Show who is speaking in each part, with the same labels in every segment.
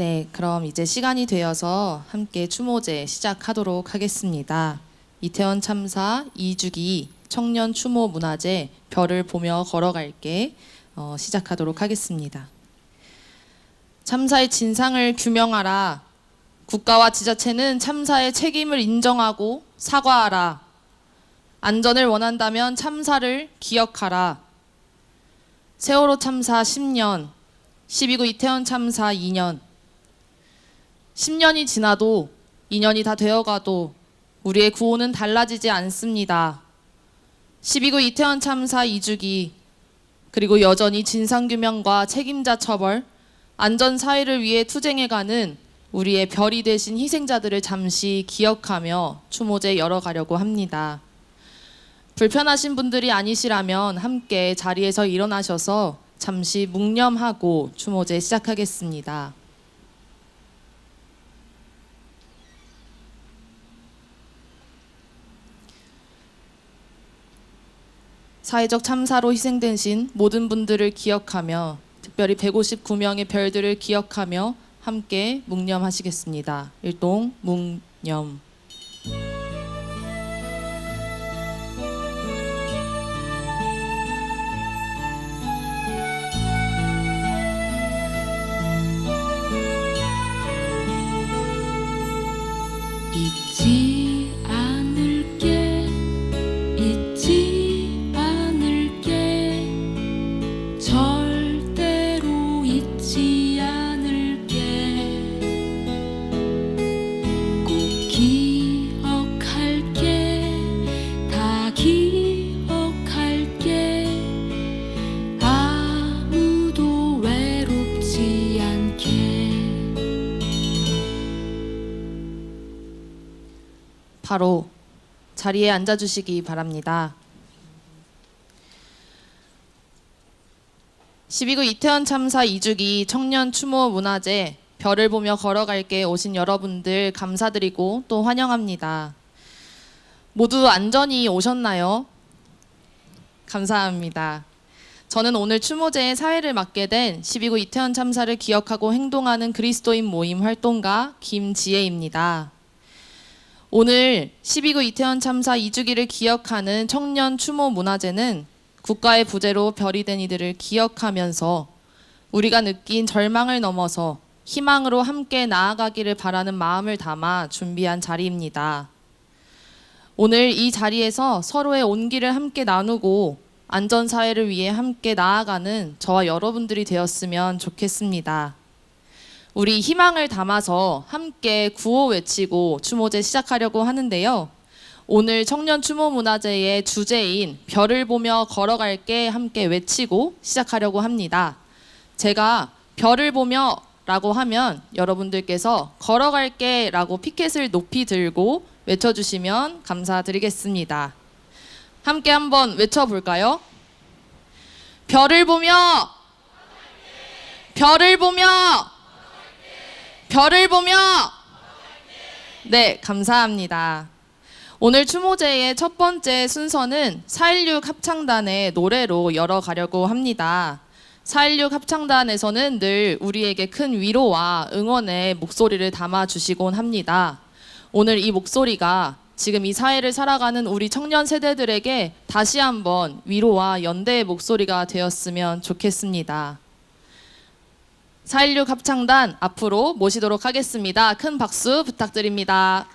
Speaker 1: 네, 그럼 이제 시간이 되어서 함께 추모제 시작하도록 하겠습니다. 이태원 참사 2주기 청년 추모 문화제 별을 보며 걸어갈게 시작하도록 하겠습니다. 참사의 진상을 규명하라. 국가와 지자체는 참사의 책임을 인정하고 사과하라. 안전을 원한다면 참사를 기억하라. 세월호 참사 10년, 12구 이태원 참사 2년. 10년이 지나도 2년이 다 되어가도 우리의 구호는 달라지지 않습니다. 12구 이태원 참사 2주기, 그리고 여전히 진상규명과 책임자 처벌, 안전사회를 위해 투쟁해가는 우리의 별이 되신 희생자들을 잠시 기억하며 추모제 열어가려고 합니다. 불편하신 분들이 아니시라면 함께 자리에서 일어나셔서 잠시 묵념하고 추모제 시작하겠습니다. 사회적 참사로 희생되신 모든 분들을 기억하며 특별히 159명의 별들을 기억하며 함께 묵념하시겠습니다. 일동 묵념.
Speaker 2: 잊지 않을게, 잊지 않을게, 절대로 잊지 않을게. 꼭 기억할게, 다 기억할게. 아무도 외롭지 않게.
Speaker 1: 바로 자리에 앉아주시기 바랍니다. 12구 이태원 참사 2주기 청년 추모 문화제 별을 보며 걸어갈게 오신 여러분들 감사드리고 또 환영합니다. 모두 안전히 오셨나요? 감사합니다. 저는 오늘 추모제의 사회를 맡게 된 12구 이태원 참사를 기억하고 행동하는 그리스도인 모임 활동가 김지혜입니다. 오늘 12구 이태원 참사 2주기를 기억하는 청년 추모 문화제는 국가의 부재로 별이 된 이들을 기억하면서 우리가 느낀 절망을 넘어서 희망으로 함께 나아가기를 바라는 마음을 담아 준비한 자리입니다. 오늘 이 자리에서 서로의 온기를 함께 나누고 안전사회를 위해 함께 나아가는 저와 여러분들이 되었으면 좋겠습니다. 우리 희망을 담아서 함께 구호 외치고 추모제 시작하려고 하는데요. 오늘 청년 추모 문화제의 주제인 별을 보며 걸어갈게 함께 외치고 시작하려고 합니다. 제가 별을 보며 라고 하면 여러분들께서 걸어갈게 라고 피켓을 높이 들고 외쳐주시면 감사드리겠습니다. 함께 한번 외쳐볼까요? 별을 보며, 별을 보며, 별을 보며. 네, 감사합니다. 오늘 추모제의 첫 번째 순서는 4.16 합창단의 노래로 열어가려고 합니다. 4.16 합창단에서는 늘 우리에게 큰 위로와 응원의 목소리를 담아주시곤 합니다. 오늘 이 목소리가 지금 이 사회를 살아가는 우리 청년 세대들에게 다시 한번 위로와 연대의 목소리가 되었으면 좋겠습니다. 4.16 합창단 앞으로 모시도록 하겠습니다. 큰 박수 부탁드립니다.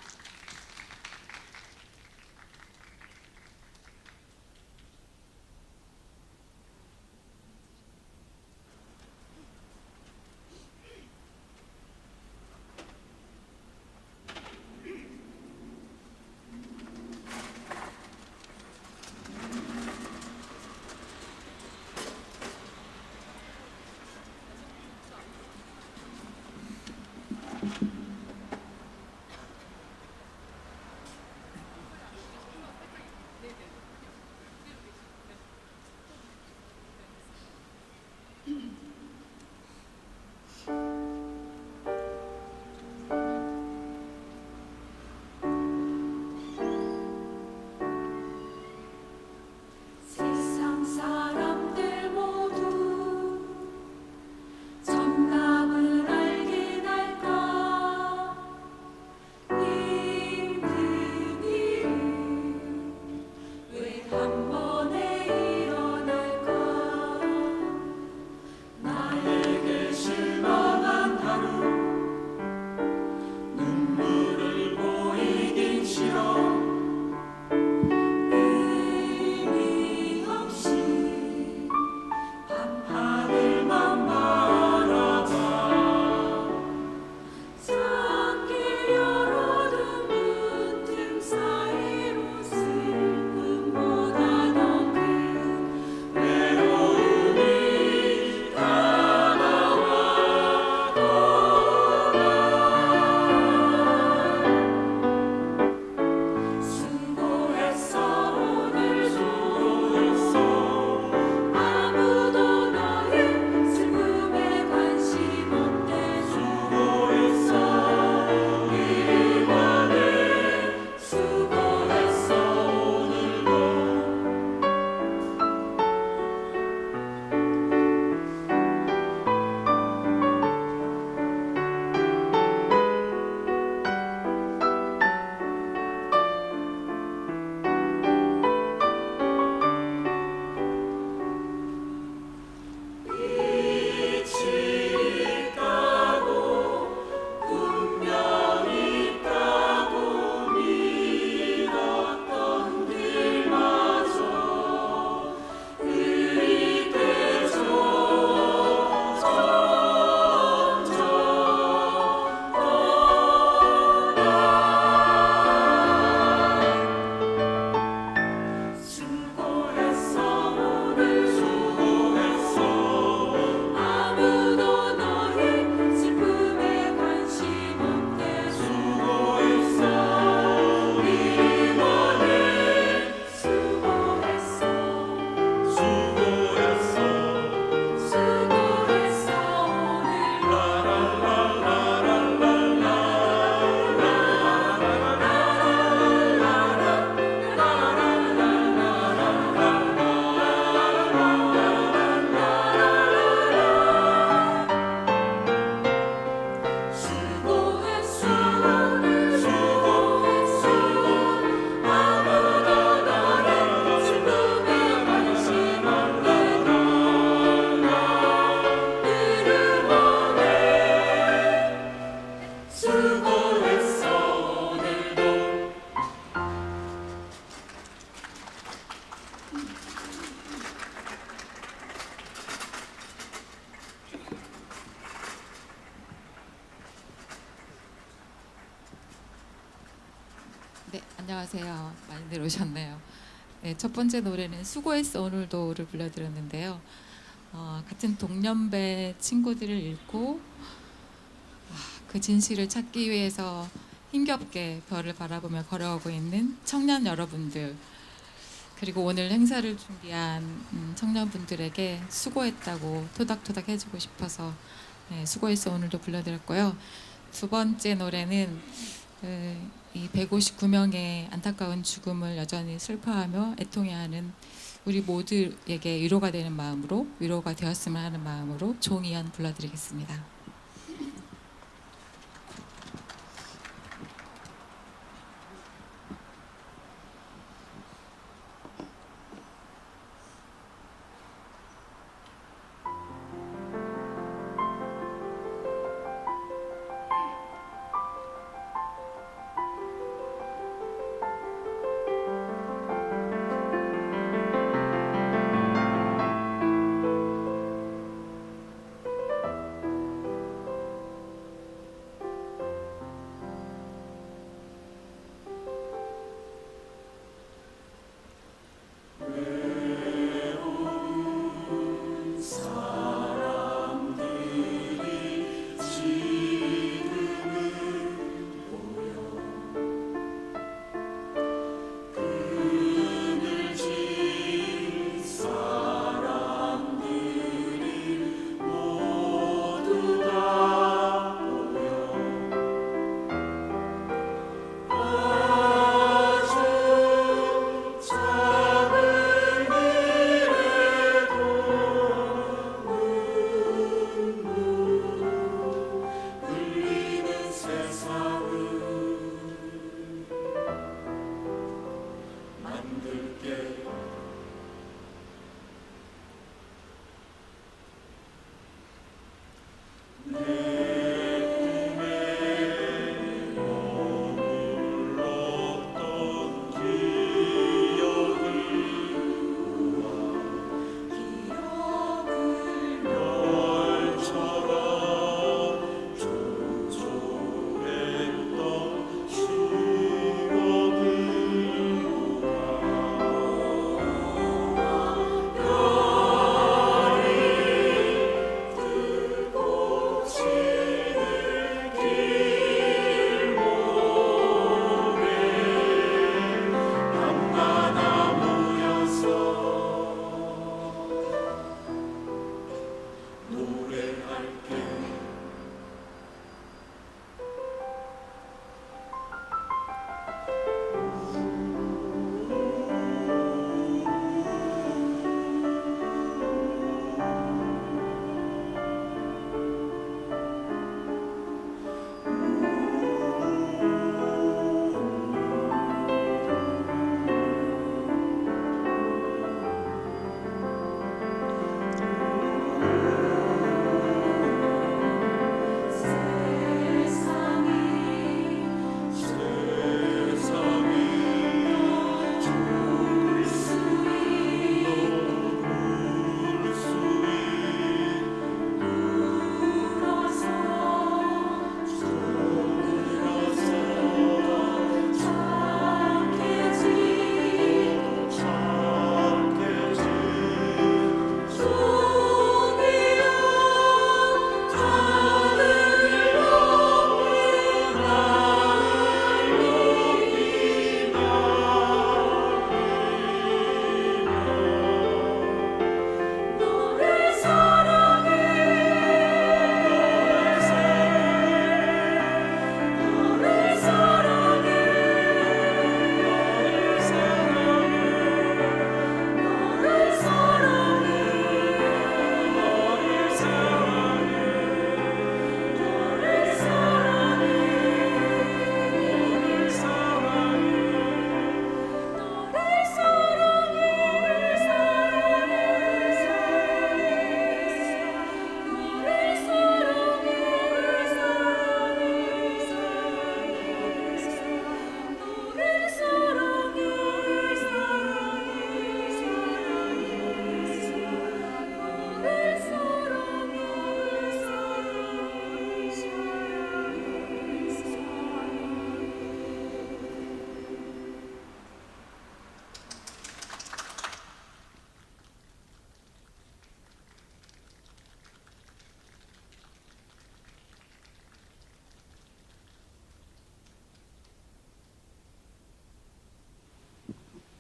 Speaker 3: 네, 안녕하세요. 많이들 오셨네요. 네, 첫 번째 노래는 수고했어 오늘도를 불러드렸는데요. 같은 동년배 친구들을 잃고 그 진실을 찾기 위해서 힘겹게 별을 바라보며 걸어오고 있는 청년 여러분들, 그리고 오늘 행사를 준비한 청년분들에게 수고했다고 토닥토닥 해주고 싶어서 네, 수고했어 오늘도 불러드렸고요. 두 번째 노래는 이 159명의 안타까운 죽음을 여전히 슬퍼하며 애통해하는 우리 모두에게 위로가 되는 마음으로, 위로가 되었으면 하는 마음으로 종이연 불러드리겠습니다.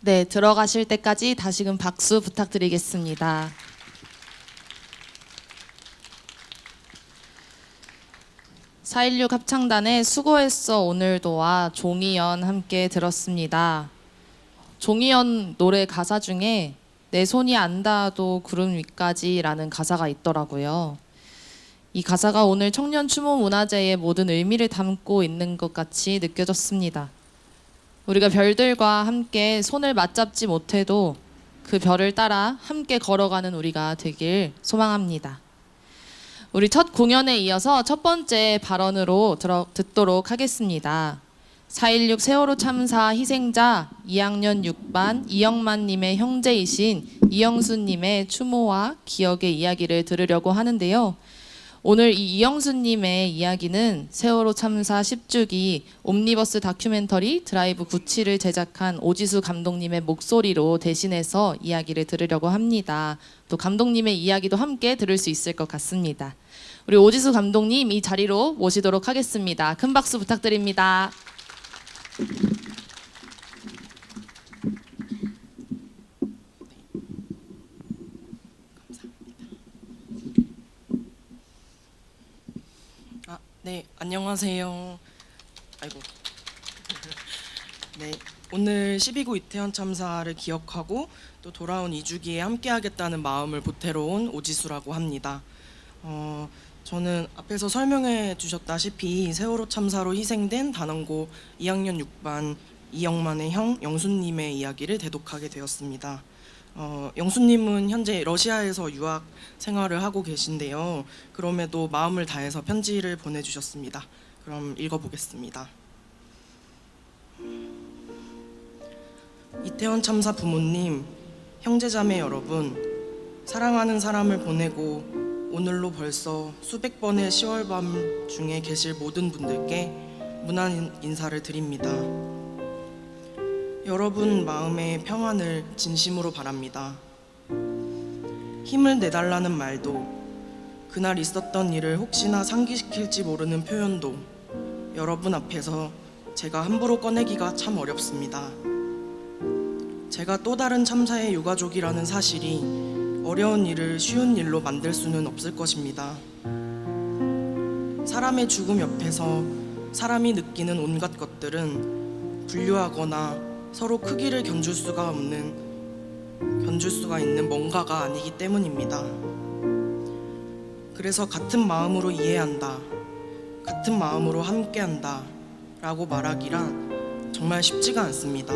Speaker 1: 네, 들어가실 때까지 다시금 박수 부탁드리겠습니다. (4.16) 합창단의 수고했어 오늘도와 종이연 함께 들었습니다. 종이연 노래 가사 중에 내 손이 안 닿아도 구름 위까지 라는 가사가 있더라고요. 이 가사가 오늘 청년 추모 문화제의 모든 의미를 담고 있는 것 같이 느껴졌습니다. 우리가 별들과 함께 손을 맞잡지 못해도 그 별을 따라 함께 걸어가는 우리가 되길 소망합니다. 우리 첫 공연에 이어서 첫 번째 발언으로 듣도록 하겠습니다. 4.16 세월호 참사 희생자 2학년 6반 이영만님의 형제이신 이영수님의 추모와 기억의 이야기를 들으려고 하는데요. 오늘 이 이영수님의 이야기는 세월호 참사 10주기 옴니버스 다큐멘터리 드라이브 97을 제작한 오지수 감독님의 목소리로 대신해서 이야기를 들으려고 합니다. 또 감독님의 이야기도 함께 들을 수 있을 것 같습니다. 우리 오지수 감독님 이 자리로 모시도록 하겠습니다. 큰 박수 부탁드립니다.
Speaker 4: 네, 안녕하세요. 아이고. 네, 오늘 12구 이태원 참사를 기억하고 또 돌아온 2주기에 함께하겠다는 마음을 보태러 온 오지수라고 합니다. 저는 앞에서 설명해 주셨다시피 세월호 참사로 희생된 단원고 2학년 6반 이영만의 형 영수님의 이야기를 대독하게 되었습니다. 영수님은 현재 러시아에서 유학 생활을 하고 계신데요. 그럼에도 마음을 다해서 편지를 보내주셨습니다. 그럼 읽어보겠습니다. 이태원 참사 부모님, 형제자매 여러분, 사랑하는 사람을 보내고 오늘로 벌써 수백 번의 10월 밤 중에 계실 모든 분들께 무난 인사를 드립니다. 여러분 마음의 평안을 진심으로 바랍니다. 힘을 내달라는 말도, 그날 있었던 일을 혹시나 상기시킬지 모르는 표현도 여러분 앞에서 제가 함부로 꺼내기가 참 어렵습니다. 제가 또 다른 참사의 유가족이라는 사실이 어려운 일을 쉬운 일로 만들 수는 없을 것입니다. 사람의 죽음 옆에서 사람이 느끼는 온갖 것들은 분류하거나 서로 크기를 견줄 수가 있는 뭔가가 아니기 때문입니다. 그래서 같은 마음으로 이해한다, 같은 마음으로 함께한다 라고 말하기란 정말 쉽지가 않습니다.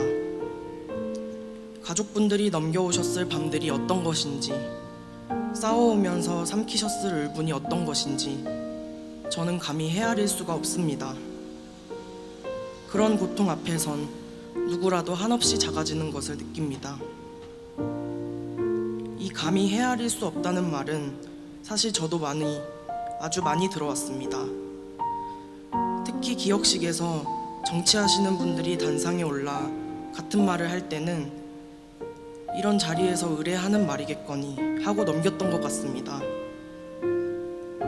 Speaker 4: 가족분들이 넘겨오셨을 밤들이 어떤 것인지, 싸워오면서 삼키셨을 울분이 어떤 것인지 저는 감히 헤아릴 수가 없습니다. 그런 고통 앞에선 누구라도 한없이 작아지는 것을 느낍니다. 이 감히 헤아릴 수 없다는 말은 사실 저도 아주 많이 들어왔습니다. 특히 기억식에서 정치하시는 분들이 단상에 올라 같은 말을 할 때는 이런 자리에서 의뢰하는 말이겠거니 하고 넘겼던 것 같습니다.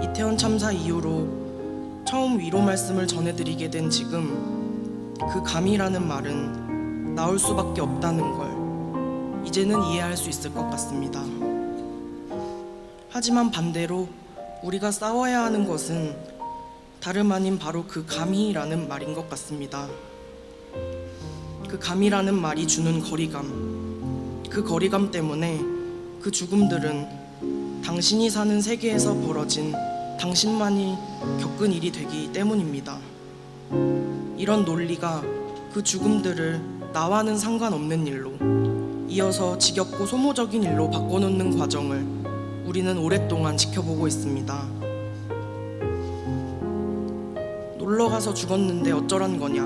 Speaker 4: 이태원 참사 이후로 처음 위로 말씀을 전해드리게 된 지금 그 감이라는 말은 나올 수밖에 없다는 걸 이제는 이해할 수 있을 것 같습니다. 하지만 반대로 우리가 싸워야 하는 것은 다름 아닌 바로 그 감이라는 말인 것 같습니다. 그 감이라는 말이 주는 거리감, 그 거리감 때문에 그 죽음들은 당신이 사는 세계에서 벌어진 당신만이 겪은 일이 되기 때문입니다. 이런 논리가 그 죽음들을 나와는 상관없는 일로, 이어서 지겹고 소모적인 일로 바꿔놓는 과정을 우리는 오랫동안 지켜보고 있습니다. 놀러가서 죽었는데 어쩌란 거냐,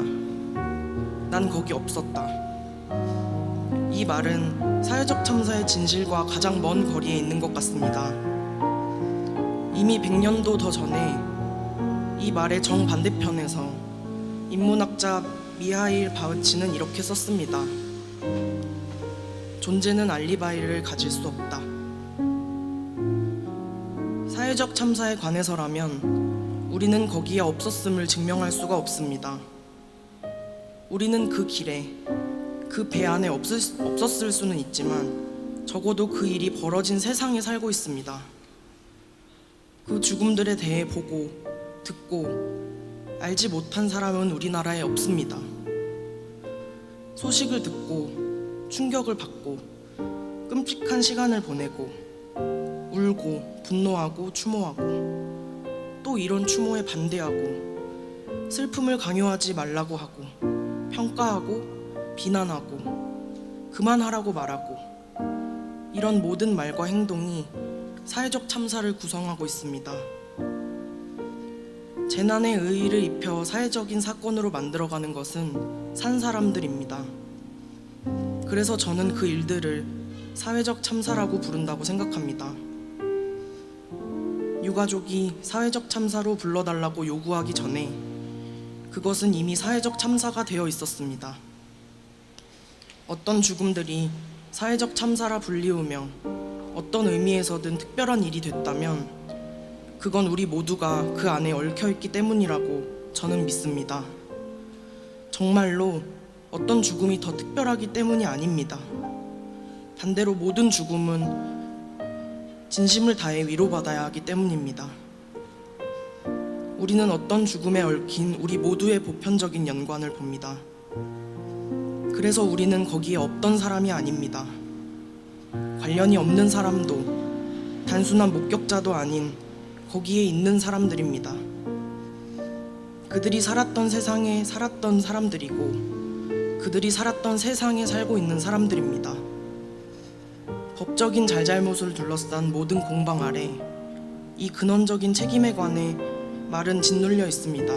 Speaker 4: 난 거기 없었다. 이 말은 사회적 참사의 진실과 가장 먼 거리에 있는 것 같습니다. 이미 100년도 더 전에 이 말의 정반대편에서 인문학자 미하일 바흐치는 이렇게 썼습니다. 존재는 알리바이를 가질 수 없다. 사회적 참사에 관해서라면 우리는 거기에 없었음을 증명할 수가 없습니다. 우리는 그 길에, 그 배 안에 없었을 수는 있지만 적어도 그 일이 벌어진 세상에 살고 있습니다. 그 죽음들에 대해 보고 듣고 알지 못한 사람은 우리나라에 없습니다. 소식을 듣고 충격을 받고 끔찍한 시간을 보내고 울고 분노하고 추모하고 또 이런 추모에 반대하고 슬픔을 강요하지 말라고 하고 평가하고 비난하고 그만하라고 말하고 이런 모든 말과 행동이 사회적 참사를 구성하고 있습니다. 재난에 의의를 입혀 사회적인 사건으로 만들어가는 것은 산 사람들입니다. 그래서 저는 그 일들을 사회적 참사라고 부른다고 생각합니다. 유가족이 사회적 참사로 불러달라고 요구하기 전에 그것은 이미 사회적 참사가 되어 있었습니다. 어떤 죽음들이 사회적 참사라 불리우며 어떤 의미에서든 특별한 일이 됐다면 그건 우리 모두가 그 안에 얽혀있기 때문이라고 저는 믿습니다. 정말로 어떤 죽음이 더 특별하기 때문이 아닙니다. 반대로 모든 죽음은 진심을 다해 위로받아야 하기 때문입니다. 우리는 어떤 죽음에 얽힌 우리 모두의 보편적인 연관을 봅니다. 그래서 우리는 거기에 없던 사람이 아닙니다. 관련이 없는 사람도 단순한 목격자도 아닌 거기에 있는 사람들입니다. 그들이 살았던 세상에 살았던 사람들이고 그들이 살았던 세상에 살고 있는 사람들입니다. 법적인 잘잘못을 둘러싼 모든 공방 아래 이 근원적인 책임에 관해 말은 짓눌려 있습니다.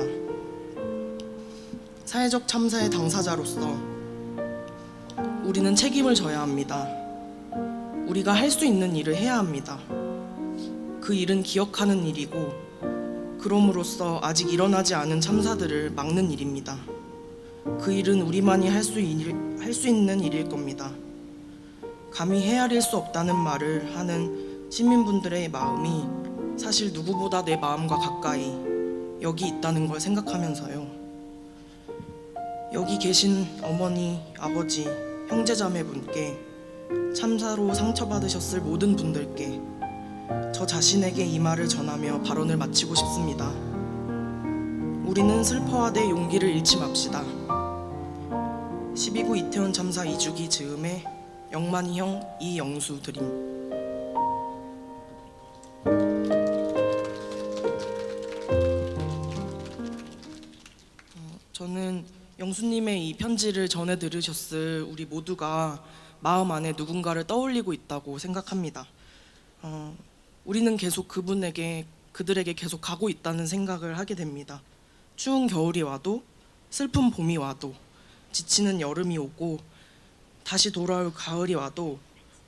Speaker 4: 사회적 참사의 당사자로서 우리는 책임을 져야 합니다. 우리가 할 수 있는 일을 해야 합니다. 그 일은 기억하는 일이고 그럼으로써 아직 일어나지 않은 참사들을 막는 일입니다. 그 일은 우리만이 할 수 있는 일일 겁니다. 감히 헤아릴 수 없다는 말을 하는 시민분들의 마음이 사실 누구보다 내 마음과 가까이 여기 있다는 걸 생각하면서요. 여기 계신 어머니, 아버지, 형제자매분께 참사로 상처받으셨을 모든 분들께 저 자신에게 이 말을 전하며 발언을 마치고 싶습니다. 우리는 슬퍼하되 용기를 잃지 맙시다. 12구 이태원 참사 2주기 즈음에 영만이 형 이영수 드림. 저는 영수님의 이 편지를 전해 들으셨을 우리 모두가 마음 안에 누군가를 떠올리고 있다고 생각합니다. 우리는 계속 그들에게 계속 가고 있다는 생각을 하게 됩니다. 추운 겨울이 와도 슬픈 봄이 와도 지치는 여름이 오고 다시 돌아올 가을이 와도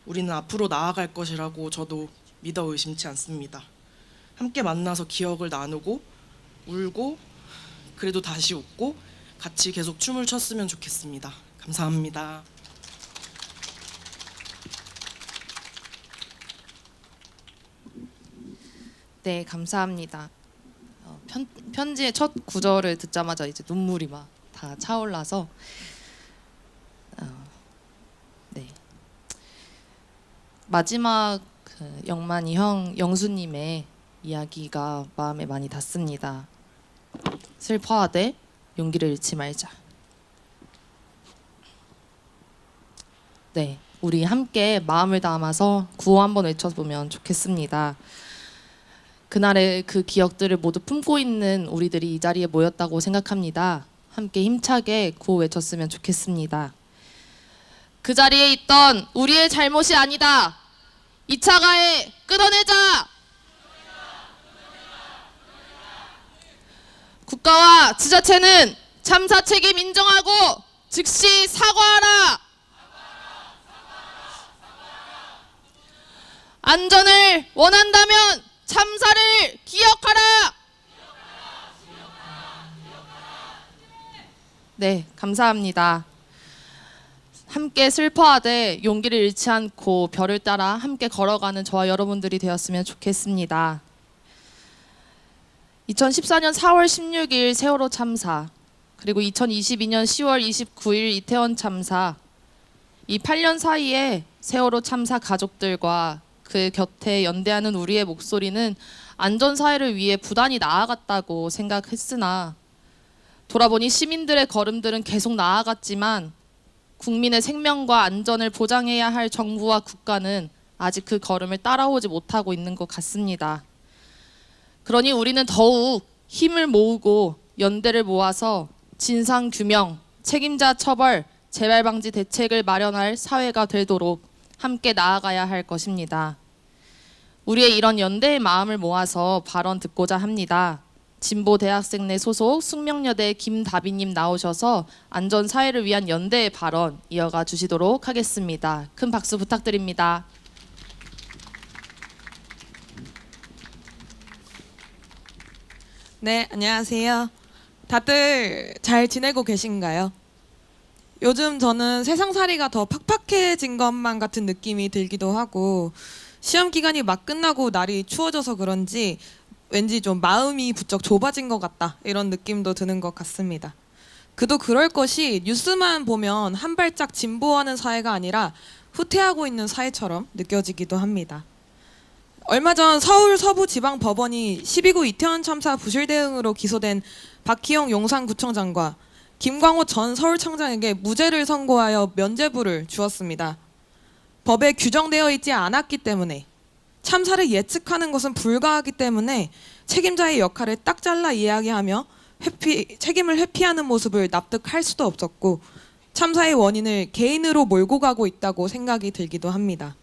Speaker 4: 우리는 앞으로 나아갈 것이라고 저도 믿어 의심치 않습니다. 함께 만나서 기억을 나누고 울고 그래도 다시 웃고 같이 계속 춤을 췄으면 좋겠습니다. 감사합니다.
Speaker 1: 네, 감사합니다. 편지의 첫 구절을 듣자마자 이제 눈물이 막 다 차올라서 네. 마지막 영만이 형 영수님의 이야기가 마음에 많이 닿습니다. 슬퍼하되 용기를 잃지 말자. 네, 우리 함께 마음을 담아서 구호 한번 외쳐보면 좋겠습니다. 그날의 그 기억들을 모두 품고 있는 우리들이 이 자리에 모였다고 생각합니다. 함께 힘차게 구호 외쳤으면 좋겠습니다. 그 자리에 있던 우리의 잘못이 아니다. 2차 가해 끊어내자. 국가와 지자체는 참사 책임 인정하고 즉시 사과하라. 안전을 원한다면 참사를 기억하라. 네, 감사합니다. 함께 슬퍼하되 용기를 잃지 않고 별을 따라 함께 걸어가는 저와 여러분들이 되었으면 좋겠습니다. 2014년 4월 16일 세월호 참사, 그리고 2022년 10월 29일 이태원 참사, 이 8년 사이에 세월호 참사 가족들과 그 곁에 연대하는 우리의 목소리는 안전사회를 위해 부단히 나아갔다고 생각했으나 돌아보니 시민들의 걸음들은 계속 나아갔지만 국민의 생명과 안전을 보장해야 할 정부와 국가는 아직 그 걸음을 따라오지 못하고 있는 것 같습니다. 그러니 우리는 더욱 힘을 모으고 연대를 모아서 진상규명, 책임자 처벌, 재발 방지 대책을 마련할 사회가 되도록 함께 나아가야 할 것입니다. 우리의 이런 연대의 마음을 모아서 발언 듣고자 합니다. 진보 대학생내 소속 숙명여대 김다비님 나오셔서 안전사회를 위한 연대의 발언 이어가 주시도록 하겠습니다. 큰 박수 부탁드립니다.
Speaker 5: 네, 안녕하세요. 다들 잘 지내고 계신가요? 요즘 저는 세상살이가 더 팍팍해진 것만 같은 느낌이 들기도 하고 시험 기간이 막 끝나고 날이 추워져서 그런지 왠지 좀 마음이 부쩍 좁아진 것 같다 이런 느낌도 드는 것 같습니다. 그도 그럴 것이 뉴스만 보면 한 발짝 진보하는 사회가 아니라 후퇴하고 있는 사회처럼 느껴지기도 합니다. 얼마 전 서울 서부지방법원이 12구 이태원 참사 부실 대응으로 기소된 박희영 용산구청장과 김광호 전 서울청장에게 무죄를 선고하여 면죄부를 주었습니다. 법에 규정되어 있지 않았기 때문에 참사를 예측하는 것은 불가하기 때문에 책임자의 역할을 딱 잘라 이야기하며 책임을 회피하는 모습을 납득할 수도 없었고 참사의 원인을 개인으로 몰고 가고 있다고 생각이 들기도 합니다.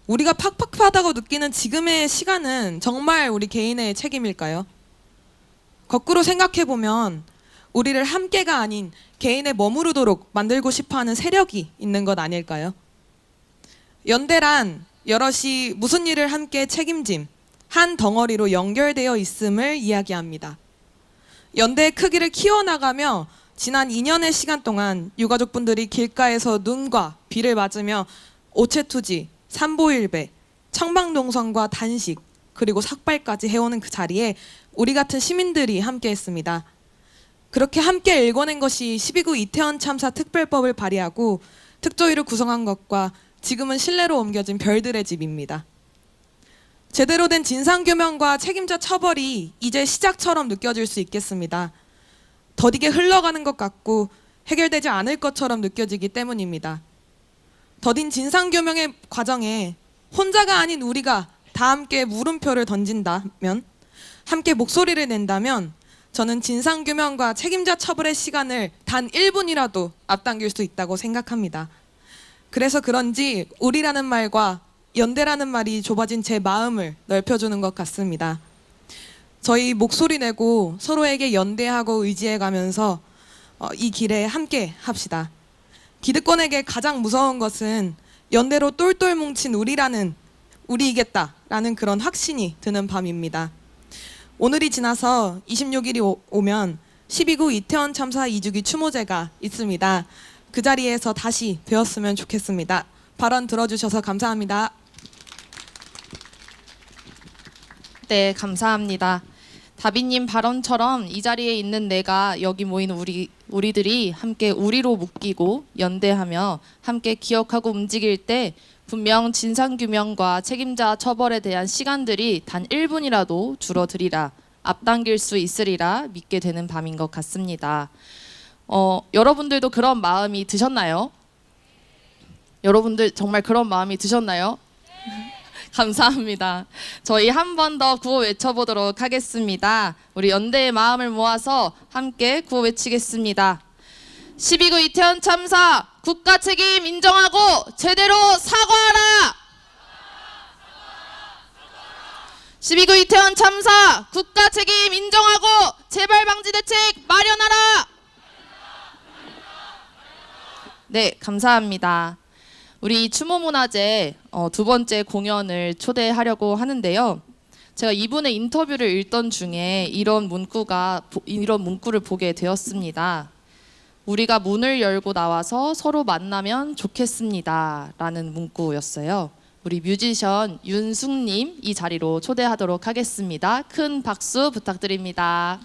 Speaker 5: 우리가 팍팍하다고 느끼는 지금의 시간은 정말 우리 개인의 책임일까요? 거꾸로 생각해보면 우리를 함께가 아닌 개인에 머무르도록 만들고 싶어하는 세력이 있는 것 아닐까요? 연대란 여럿이 무슨 일을 함께 책임짐, 한 덩어리로 연결되어 있음을 이야기합니다. 연대의 크기를 키워나가며 지난 2년의 시간 동안 유가족분들이 길가에서 눈과 비를 맞으며 오체투지, 삼보일배, 청방동선과 단식, 그리고 삭발까지 해오는 그 자리에 우리 같은 시민들이 함께했습니다. 그렇게 함께 일궈낸 것이 12구 이태원 참사 특별법을 발의하고 특조위를 구성한 것과 지금은 실내로 옮겨진 별들의 집입니다. 제대로 된 진상규명과 책임자 처벌이 이제 시작처럼 느껴질 수 있겠습니다. 더디게 흘러가는 것 같고 해결되지 않을 것처럼 느껴지기 때문입니다. 더딘 진상규명의 과정에 혼자가 아닌 우리가 다 함께 물음표를 던진다면, 함께 목소리를 낸다면 저는 진상규명과 책임자 처벌의 시간을 단 1분이라도 앞당길 수 있다고 생각합니다. 그래서 그런지 우리라는 말과 연대라는 말이 좁아진 제 마음을 넓혀주는 것 같습니다. 저희 목소리 내고 서로에게 연대하고 의지해가면서 이 길에 함께 합시다. 기득권에게 가장 무서운 것은 연대로 똘똘 뭉친 우리이겠다라는 그런 확신이 드는 밤입니다. 오늘이 지나서 26일이 오면 12구 이태원 참사 2주기 추모제가 있습니다. 그 자리에서 다시 뵈었으면 좋겠습니다. 발언 들어주셔서 감사합니다.
Speaker 1: 네, 감사합니다. 다비님 발언처럼 이 자리에 있는 내가 여기 모인 우리들이 함께 우리로 묶이고 연대하며 함께 기억하고 움직일 때 분명 진상규명과 책임자 처벌에 대한 시간들이 단 1분이라도 줄어들이라, 앞당길 수 있으리라 믿게 되는 밤인 것 같습니다. 여러분들도 그런 마음이 드셨나요? 여러분들 정말 그런 마음이 드셨나요? 감사합니다. 저희 한 번 더 구호 외쳐보도록 하겠습니다. 우리 연대의 마음을 모아서 함께 구호 외치겠습니다. 12구 이태원 참사 국가 책임 인정하고 제대로 사과하라! 12구 이태원 참사 국가 책임 인정하고 재발 방지 대책 마련하라! 네, 감사합니다. 우리 추모문화제 두 번째 공연을 초대하려고 하는데요. 제가 이분의 인터뷰를 읽던 중에 이런 문구를 보게 되었습니다. 우리가 문을 열고 나와서 서로 만나면 좋겠습니다. 라는 문구였어요. 우리 뮤지션 윤숙님 이 자리로 초대하도록 하겠습니다. 큰 박수 부탁드립니다.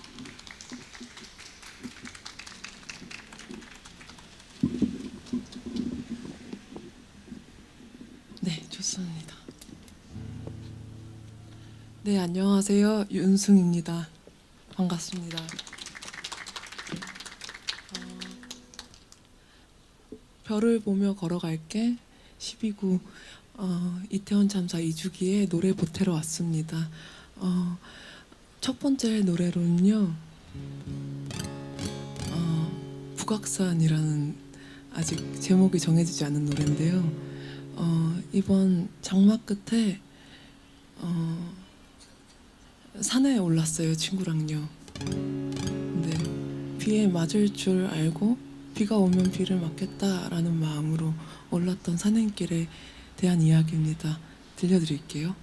Speaker 6: 네, 안녕하세요. 윤승입니다. 반갑습니다. 별을 보며 걸어갈게 12구 이태원 참사 2주기에 노래 보태러 왔습니다. 첫 번째 노래로는요. 북악산이라는 아직 제목이 정해지지 않은 노래인데요. 이번 장마 끝에 산에 올랐어요, 친구랑요. 근데 비에 맞을 줄 알고 비가 오면 비를 맞겠다라는 마음으로 올랐던 산행길에 대한 이야기입니다. 들려드릴게요.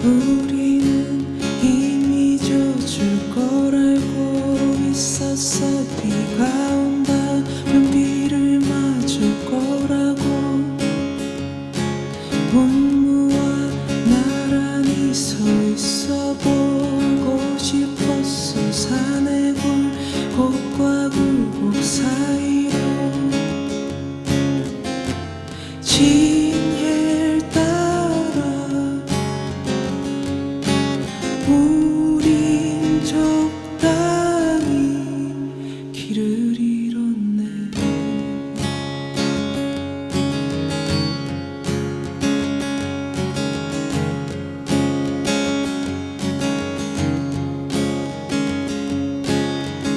Speaker 6: 우리는 이미 젖을 걸 알고 있었어. 비가 온다면 비를 맞을 거라고. 문무와 나란히 서 있어 보고 싶었어. 산의 굴곡과 굴곡 사이로 진해를 따라 우린 적당히 길을 잃었네.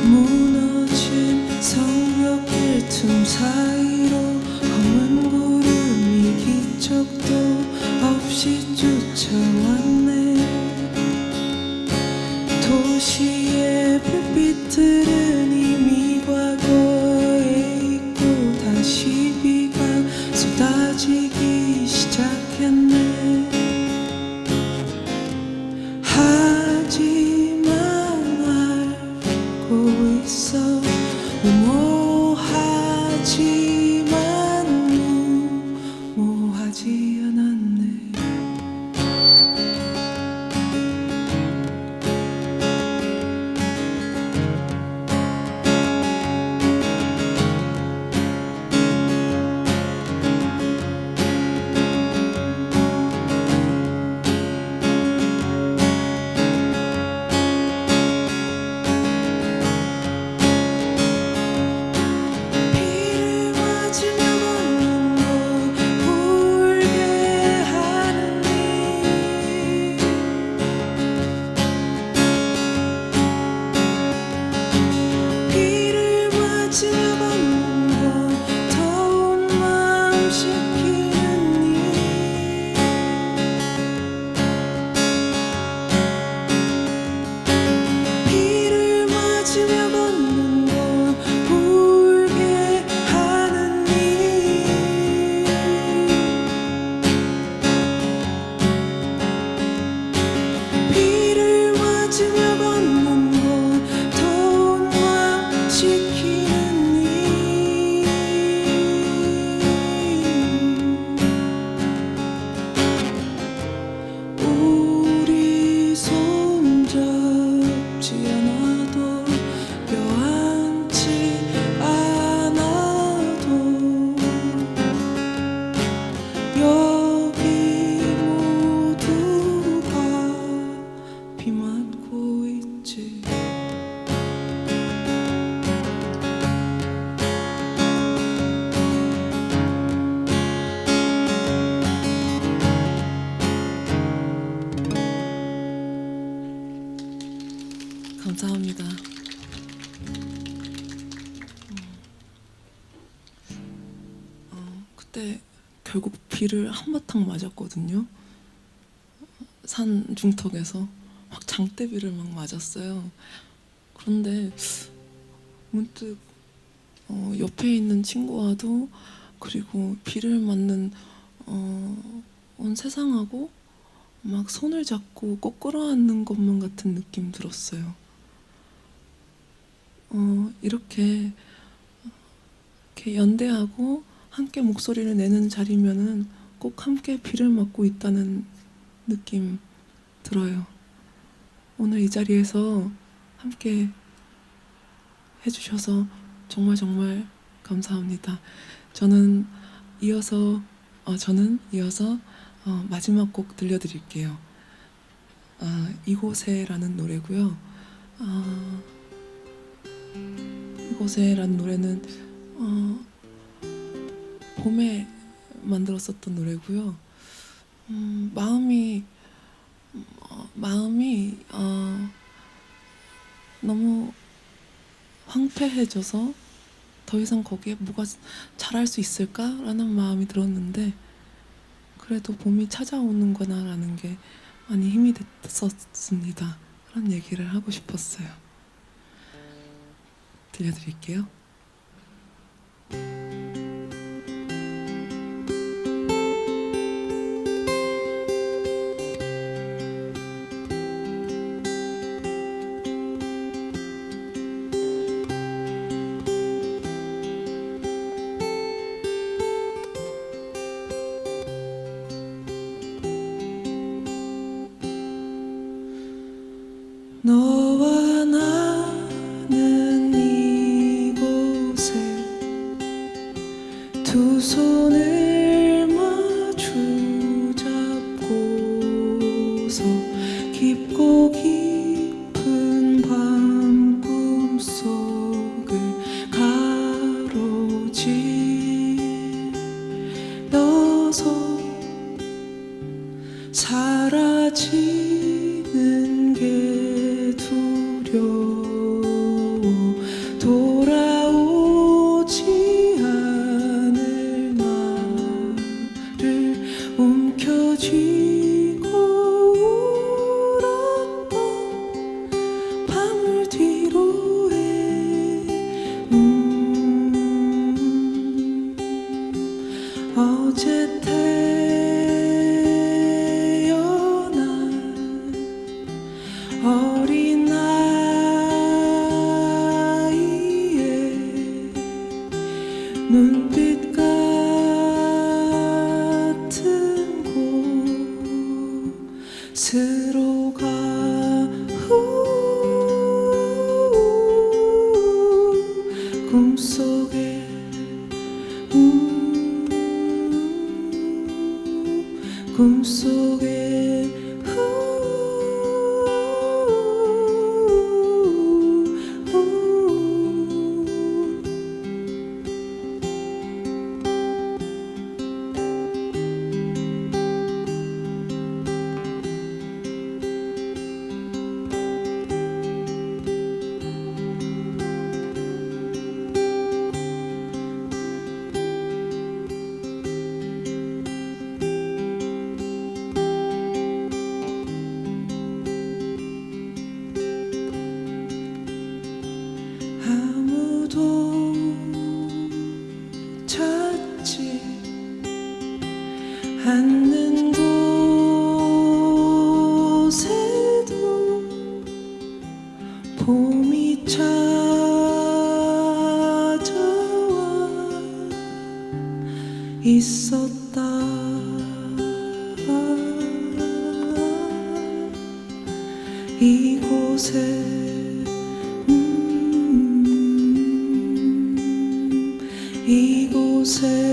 Speaker 6: 무너진 성벽길 틈 사이로 검은 구름이 기척도 없이 쫓아왔네. 도시의 불빛들은 이미 과거에 있고 다시 비가 쏟아지기 시작했네. 하지만 알고 있어. 무모하지만 무모하지 않았네. 비를 맞으며 걷는 거 울게 하는 일. 비를 맞으며 걷는 거 더운 마음 식히는 일. 비를 맞으며 걷는 거 울게 하는 일. 비를 맞으며 걷는 거 더운 마음 식히는 일. 우리 손잡지 않아도 껴안지 않아도 여기 모두가 비 맞고 있지. 감사합니다. 그때 결국 비를 한바탕 맞았거든요. 산 중턱에서 막 장대비를 막 맞았어요. 그런데 문득 옆에 있는 친구와도 그리고 비를 맞는 온 세상하고 막 손을 잡고 꼭 끌어안는 것만 같은 느낌 들었어요. 이렇게 연대하고 함께 목소리를 내는 자리면은 꼭 함께 비를 맞고 있다는 느낌 들어요. 오늘 이 자리에서 함께 해주셔서 정말 정말 감사합니다. 저는 이어서 마지막 곡 들려드릴게요. 이곳에라는 노래고요. 이곳에라는 노래는 봄에 만들었었던 노래고요. 마음이 너무 황폐해져서 더 이상 거기에 뭐가 잘할 수 있을까라는 마음이 들었는데, 그래도 봄이 찾아오는구나라는 게 많이 힘이 됐었습니다. 그런 얘기를 하고 싶었어요. 들려드릴게요. 너와 나는 이곳에 두 손을 마주 잡고서 깊고 깊은 밤 꿈속을 가로지면서 사라지는 게 두려워 돌아오지 않을 나를 움켜쥐고 울었던 밤을 뒤로해 어제 태어난 어린 아이의 눈빛 같은 곳으로 가 꿈속에 꿈속에 아무도 찾지 않는 곳에도 봄이 찾아와 있었다. 이곳에 이곳에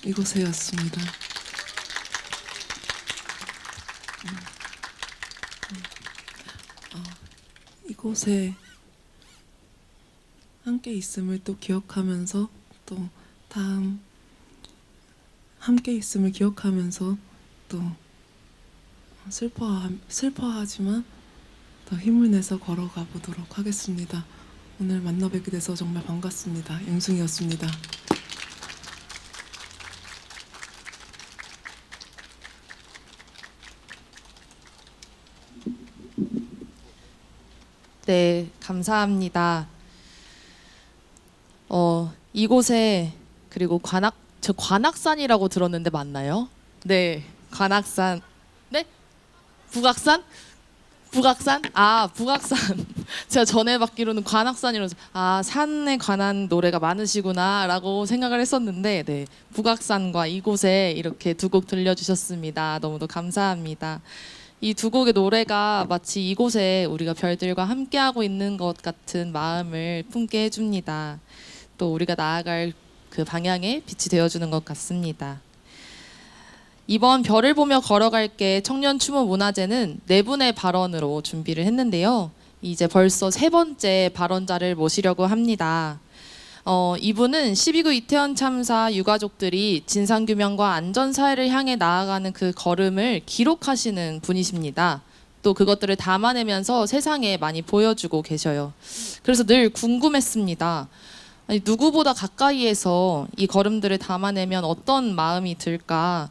Speaker 6: 이곳에였습니다. 이곳에 함께 있음을 또 기억하면서, 또 다음 함께 있음을 기억하면서 또 슬퍼하지만 더 힘을 내서 걸어가 보도록 하겠습니다. 오늘 만나 뵙게 돼서 정말 반갑습니다. 영승이었습니다.
Speaker 1: 네, 감사합니다. 이곳에 그리고 저 관악산이라고 들었는데 맞나요? 네, 관악산. 네? 북악산? 북악산? 아, 북악산. 제가 전에 받기로는 관악산이라서 산에 관한 노래가 많으시구나라고 생각을 했었는데, 네, 북악산과 이곳에 이렇게 두 곡 들려주셨습니다. 너무도 감사합니다. 이 두 곡의 노래가 마치 이곳에 우리가 별들과 함께하고 있는 것 같은 마음을 품게 해줍니다. 또 우리가 나아갈 그 방향에 빛이 되어주는 것 같습니다. 이번 별을 보며 걸어갈게 청년 추모 문화제는 네 분의 발언으로 준비를 했는데요. 이제 벌써 세 번째 발언자를 모시려고 합니다. 이분은 12구 이태원 참사 유가족들이 진상규명과 안전사회를 향해 나아가는 그 걸음을 기록하시는 분이십니다. 또 그것들을 담아내면서 세상에 많이 보여주고 계셔요. 그래서 늘 궁금했습니다. 아니, 누구보다 가까이에서 이 걸음들을 담아내면 어떤 마음이 들까?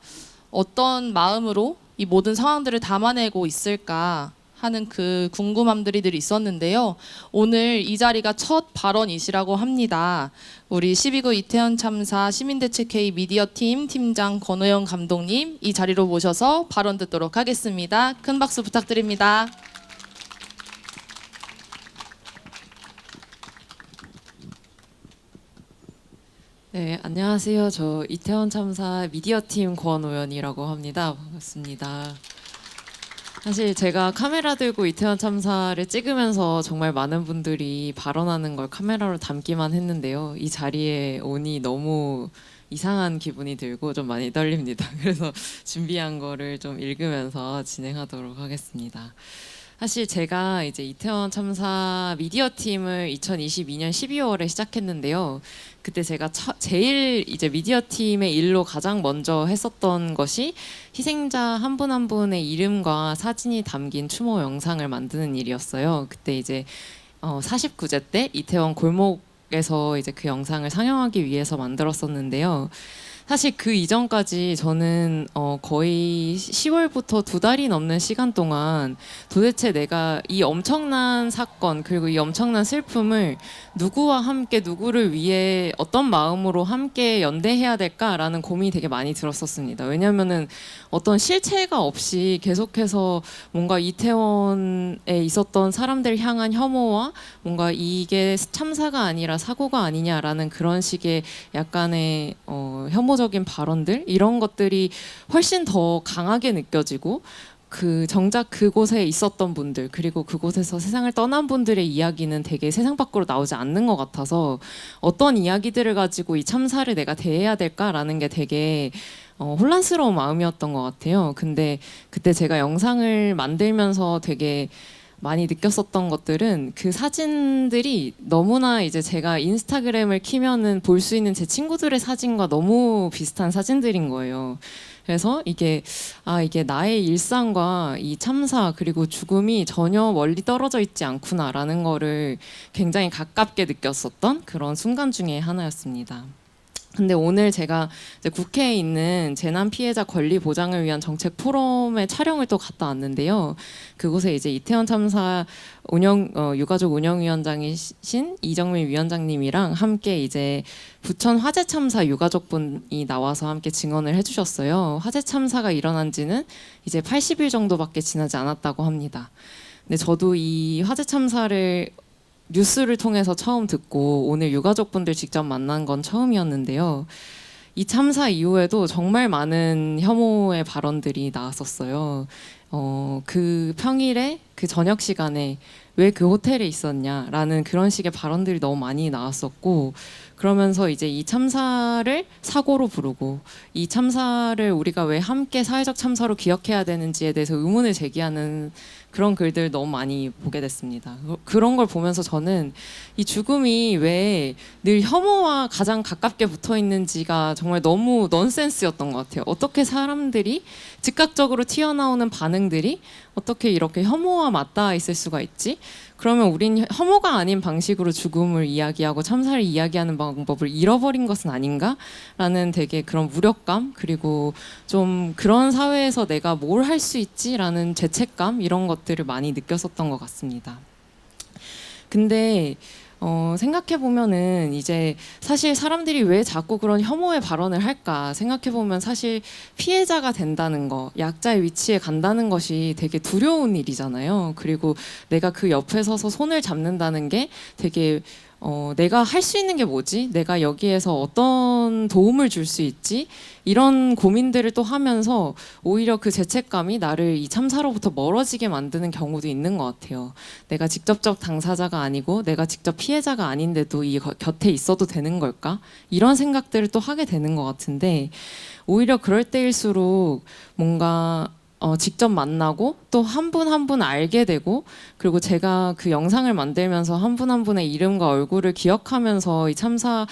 Speaker 1: 어떤 마음으로 이 모든 상황들을 담아내고 있을까 하는 그 궁금함들이 늘 있었는데요. 오늘 이 자리가 첫 발언이시라고 합니다. 우리 12구 이태원 참사 시민대책회의 미디어팀 팀장 권호영 감독님 이 자리로 모셔서 발언 듣도록 하겠습니다. 큰 박수 부탁드립니다.
Speaker 7: 네, 안녕하세요. 저 이태원 참사 미디어팀 권오연이라고 합니다. 반갑습니다. 사실 제가 카메라 들고 이태원 참사를 찍으면서 정말 많은 분들이 발언하는 걸 카메라로 담기만 했는데요. 이 자리에 오니 너무 이상한 기분이 들고 좀 많이 떨립니다. 그래서 준비한 거를 좀 읽으면서 진행하도록 하겠습니다. 사실 제가 이제 이태원 참사 미디어 팀을 2022년 12월에 시작했는데요. 그때 제가 제일 이제 미디어 팀의 일로 가장 먼저 했었던 것이 희생자 한 분 한 분의 이름과 사진이 담긴 추모 영상을 만드는 일이었어요. 그때 이제 49제 때 이태원 골목에서 이제 그 영상을 상영하기 위해서 만들었었는데요. 사실 그 이전까지 저는 거의 10월부터 2달이 넘는 시간 동안 도대체 내가 이 엄청난 사건 그리고 이 엄청난 슬픔을 누구와 함께 누구를 위해 어떤 마음으로 함께 연대해야 될까라는 고민이 되게 많이 들었었습니다. 왜냐하면은 어떤 실체가 없이 계속해서 뭔가 이태원에 있었던 사람들 향한 혐오와 뭔가 이게 참사가 아니라 사고가 아니냐라는 그런 식의 약간의 혐오적인 발언들 이런 것들이 훨씬 더 강하게 느껴지고 그 정작 그곳에 있었던 분들 그리고 그곳에서 세상을 떠난 분들의 이야기는 되게 세상 밖으로 나오지 않는 것 같아서 어떤 이야기들을 가지고 이 참사를 내가 대해야 될까라는 게 되게 혼란스러운 마음이었던 것 같아요. 근데 그때 제가 영상을 만들면서 되게 많이 느꼈었던 것들은 그 사진들이 너무나 이제 제가 인스타그램을 키면은 볼 수 있는 제 친구들의 사진과 너무 비슷한 사진들인 거예요. 그래서 이게 나의 일상과 이 참사 그리고 죽음이 전혀 멀리 떨어져 있지 않구나라는 거를 굉장히 가깝게 느꼈었던 그런 순간 중에 하나였습니다. 근데 오늘 제가 이제 국회에 있는 재난 피해자 권리 보장을 위한 정책 포럼에 촬영을 또 갔다 왔는데요. 그곳에 이제 이태원 참사 유가족 운영위원장이신 이정민 위원장님이랑 함께 이제 부천 화재 참사 유가족분이 나와서 함께 증언을 해주셨어요. 화재 참사가 일어난 지는 이제 80일 정도밖에 지나지 않았다고 합니다. 근데 저도 이 화재 참사를 뉴스를 통해서 처음 듣고 오늘 유가족분들 직접 만난 건 처음이었는데요. 이 참사 이후에도 정말 많은 혐오의 발언들이 나왔었어요. 그 평일에 그 저녁 시간에 왜 그 호텔에 있었냐라는 그런 식의 발언들이 너무 많이 나왔었고 그러면서 이제 이 참사를 사고로 부르고 이 참사를 우리가 왜 함께 사회적 참사로 기억해야 되는지에 대해서 의문을 제기하는 그런 글들 너무 많이 보게 됐습니다. 그런 걸 보면서 저는 이 죽음이 왜 늘 혐오와 가장 가깝게 붙어 있는지가 정말 너무 넌센스였던 것 같아요. 어떻게 사람들이 즉각적으로 튀어나오는 반응들이 어떻게 이렇게 혐오와 맞닿아 있을 수가 있지? 그러면 우린 혐오가 아닌 방식으로 죽음을 이야기하고 참사를 이야기하는 방법을 잃어버린 것은 아닌가? 라는 되게 그런 무력감 그리고 좀 그런 사회에서 내가 뭘 할 수 있지? 라는 죄책감 이런 것들을 많이 느꼈었던 것 같습니다. 근데 생각해 보면은 이제 사실 사람들이 왜 자꾸 그런 혐오의 발언을 할까 생각해 보면 사실 피해자가 된다는 거, 약자의 위치에 간다는 것이 되게 두려운 일이잖아요. 그리고 내가 그 옆에 서서 손을 잡는다는 게 되게 내가 할 수 있는 게 뭐지? 내가 여기에서 어떤 도움을 줄 수 있지? 이런 고민들을 또 하면서 오히려 그 죄책감이 나를 이 참사로부터 멀어지게 만드는 경우도 있는 것 같아요. 내가 직접적 당사자가 아니고 내가 직접 피해자가 아닌데도 이 곁에 있어도 되는 걸까? 이런 생각들을 또 하게 되는 것 같은데 오히려 그럴 때일수록 뭔가 직접 만나고 또 한 분 한 분 알게 되고 그리고 제가 그 영상을 만들면서 한 분 한 분의 이름과 얼굴을 기억하면서 이 참사를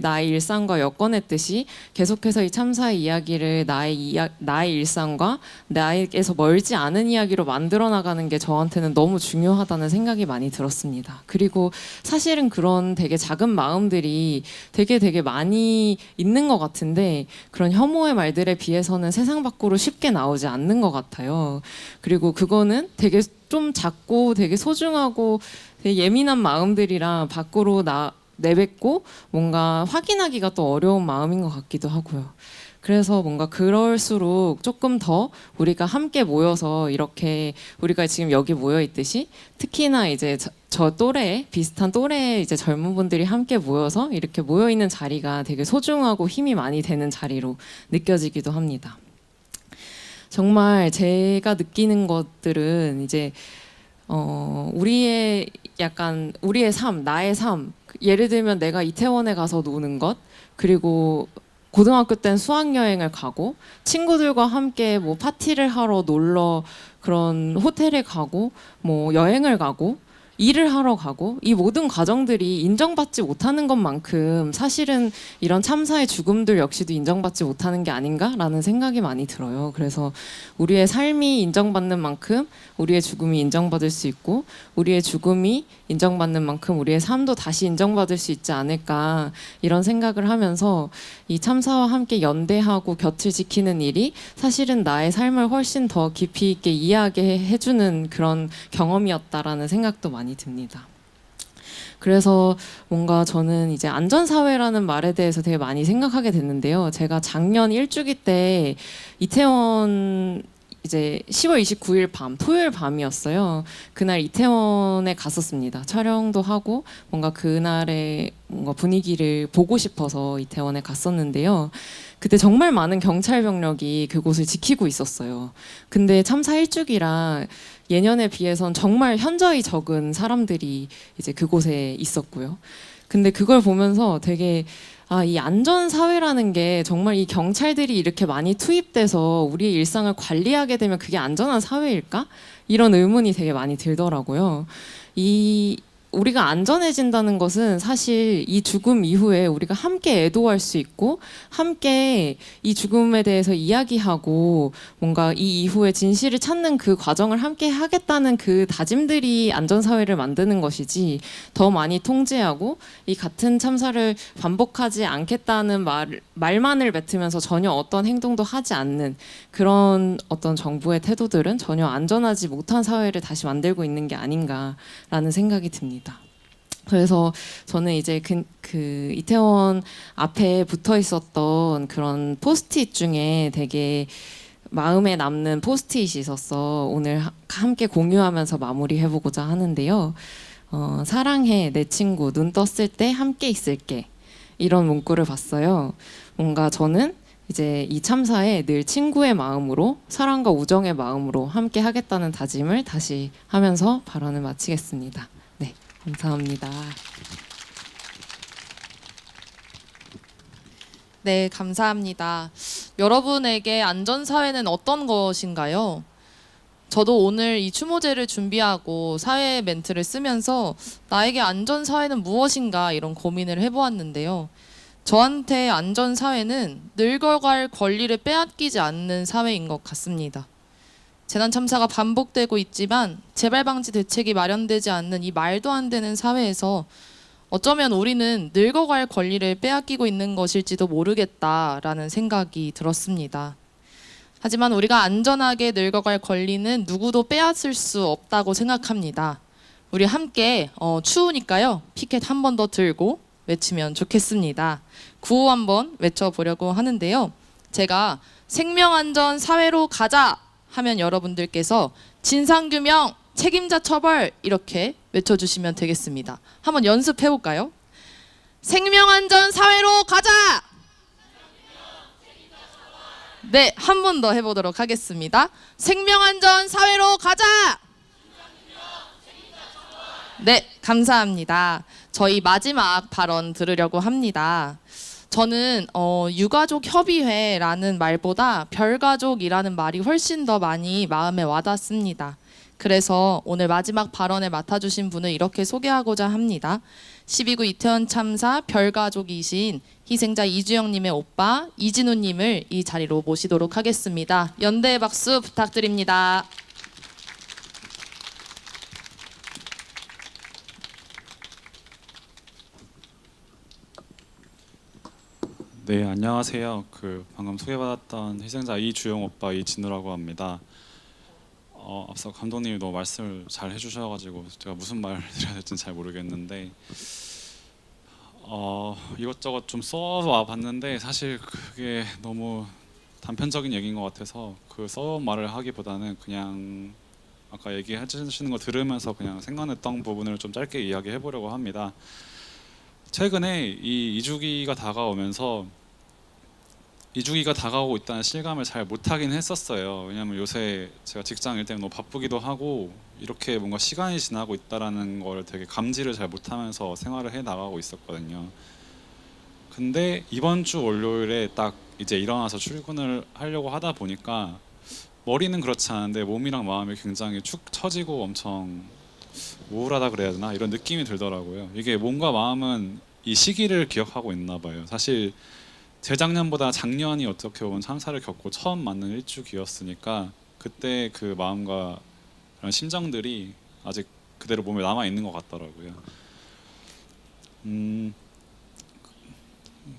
Speaker 7: 나의 일상과 엮어냈듯이 계속해서 이 참사의 이야기를 나의 일상과 나에게서 멀지 않은 이야기로 만들어 나가는 게 저한테는 너무 중요하다는 생각이 많이 들었습니다. 그리고 사실은 그런 되게 작은 마음들이 되게 많이 있는 것 같은데 그런 혐오의 말들에 비해서는 세상 밖으로 쉽게 나오지 않는 것 같아요. 그리고 그거는 되게 좀 작고 되게 소중하고 되게 예민한 마음들이랑 밖으로 내뱉고 뭔가 확인하기가 또 어려운 마음인 것 같기도 하고요. 그래서 뭔가 그럴수록 조금 더 우리가 함께 모여서 이렇게 우리가 지금 여기 모여 있듯이 특히나 이제 저 또래 비슷한 또래의 이제 젊은 분들이 함께 모여서 이렇게 모여 있는 자리가 되게 소중하고 힘이 많이 되는 자리로 느껴지기도 합니다. 정말 제가 느끼는 것들은 이제 우리의 삶, 나의 삶. 예를 들면 내가 이태원에 가서 노는 것, 그리고 고등학교 땐 수학여행을 가고 친구들과 함께 뭐 파티를 하러 놀러 그런 호텔에 가고 뭐 여행을 가고 일을 하러 가고 이 모든 과정들이 인정받지 못하는 것만큼 사실은 이런 참사의 죽음들 역시도 인정받지 못하는 게 아닌가라는 생각이 많이 들어요. 그래서 우리의 삶이 인정받는 만큼 우리의 죽음이 인정받을 수 있고 우리의 죽음이 인정받는 만큼 우리의 삶도 다시 인정받을 수 있지 않을까 이런 생각을 하면서 이 참사와 함께 연대하고 곁을 지키는 일이 사실은 나의 삶을 훨씬 더 깊이 있게 이해하게 해주는 그런 경험이었다라는 생각도 많이 듭니다. 그래서 뭔가 저는 이제 안전사회라는 말에 대해서 되게 많이 생각하게 됐는데요. 제가 작년 일주기 때 이태원 이제 10월 29일 밤, 토요일 밤이었어요. 그날 이태원에 갔었습니다. 촬영도 하고 뭔가 그날의 뭔가 분위기를 보고 싶어서 이태원에 갔었는데요. 그때 정말 많은 경찰 병력이 그곳을 지키고 있었어요. 근데 참사 일주기라 예년에 비해선 정말 현저히 적은 사람들이 이제 그곳에 있었고요. 근데 그걸 보면서 되게 이 안전사회라는 게 정말 이 경찰들이 이렇게 많이 투입돼서 우리의 일상을 관리하게 되면 그게 안전한 사회일까? 이런 의문이 되게 많이 들더라고요. 우리가 안전해진다는 것은 사실 이 죽음 이후에 우리가 함께 애도할 수 있고 함께 이 죽음에 대해서 이야기하고 뭔가 이 이후에 진실을 찾는 그 과정을 함께 하겠다는 그 다짐들이 안전사회를 만드는 것이지 더 많이 통제하고 이 같은 참사를 반복하지 않겠다는 말만을 뱉으면서 전혀 어떤 행동도 하지 않는 그런 어떤 정부의 태도들은 전혀 안전하지 못한 사회를 다시 만들고 있는 게 아닌가라는 생각이 듭니다. 그래서 저는 이제 그 이태원 앞에 붙어 있었던 그런 포스트잇 중에 되게 마음에 남는 포스트잇이 있어서 오늘 함께 공유하면서 마무리해보고자 하는데요. 사랑해 내 친구 눈 떴을 때 함께 있을게 이런 문구를 봤어요. 뭔가 저는 이제 이 참사에 늘 친구의 마음으로 사랑과 우정의 마음으로 함께 하겠다는 다짐을 다시 하면서 발언을 마치겠습니다. 네, 감사합니다.
Speaker 1: 네, 감사합니다. 여러분에게 안전사회는 어떤 것인가요? 저도 오늘 이 추모제를 준비하고 사회 멘트를 쓰면서 나에게 안전사회는 무엇인가 이런 고민을 해보았는데요. 저한테 안전사회는 늙어갈 권리를 빼앗기지 않는 사회인 것 같습니다. 재난 참사가 반복되고 있지만 재발 방지 대책이 마련되지 않는 이 말도 안 되는 사회에서 어쩌면 우리는 늙어갈 권리를 빼앗기고 있는 것일지도 모르겠다라는 생각이 들었습니다. 하지만 우리가 안전하게 늙어갈 권리는 누구도 빼앗을 수 없다고 생각합니다. 우리 함께 추우니까요. 피켓 한 번 더 들고 외치면 좋겠습니다. 구호 한번 외쳐보려고 하는데요. 제가 생명안전 사회로 가자 하면 여러분들께서 진상규명, 책임자 처벌 이렇게 외쳐주시면 되겠습니다. 한번 연습해볼까요? 생명안전 사회로 가자! 네, 한 번 더 해보도록 하겠습니다. 생명안전 사회로 가자! 네, 감사합니다. 저희 마지막 발언 들으려고 합니다. 저는 유가족 협의회라는 말보다 별가족이라는 말이 훨씬 더 많이 마음에 와닿습니다. 그래서 오늘 마지막 발언을 맡아주신 분을 이렇게 소개하고자 합니다. 12구 이태원 참사 별가족이신 희생자 이주영님의 오빠 이진우님을 이 자리로 모시도록 하겠습니다. 연대의 박수 부탁드립니다.
Speaker 8: 네, 안녕하세요. 방금 소개받았던 희생자 이주영 오빠 이진우라고 합니다. 앞서 감독님이 너무 말씀을 잘 해주셔가지고 제가 무슨 말을 드려야 될지는 잘 모르겠는데 이것저것 좀 써와 봤는데 사실 그게 너무 단편적인 얘기인 것 같아서 그 써온 말을 하기보다는 그냥 아까 얘기해 주시는 거 들으면서 그냥 생각났던 부분을 좀 짧게 이야기해 보려고 합니다. 최근에 이 2주기가 다가오고 있다는 실감을 잘 못하긴 했었어요. 왜냐하면 요새 제가 직장 일 때문에 너무 바쁘기도 하고 이렇게 뭔가 시간이 지나고 있다라는 걸 되게 감지를 잘 못하면서 생활을 해 나가고 있었거든요. 근데 이번 주 월요일에 딱 이제 일어나서 출근을 하려고 하다 보니까 머리는 그렇지 않은데 몸이랑 마음이 굉장히 축 처지고 엄청 우울하다 그래야 되나 이런 느낌이 들더라고요. 이게 몸과 마음은 이 시기를 기억하고 있나 봐요. 사실 재작년보다 작년이 어떻게 보면 참사를 겪고 처음 맞는 일주기였으니까 그때 그 마음과 그런 심정들이 아직 그대로 몸에 남아 있는 것 같더라고요.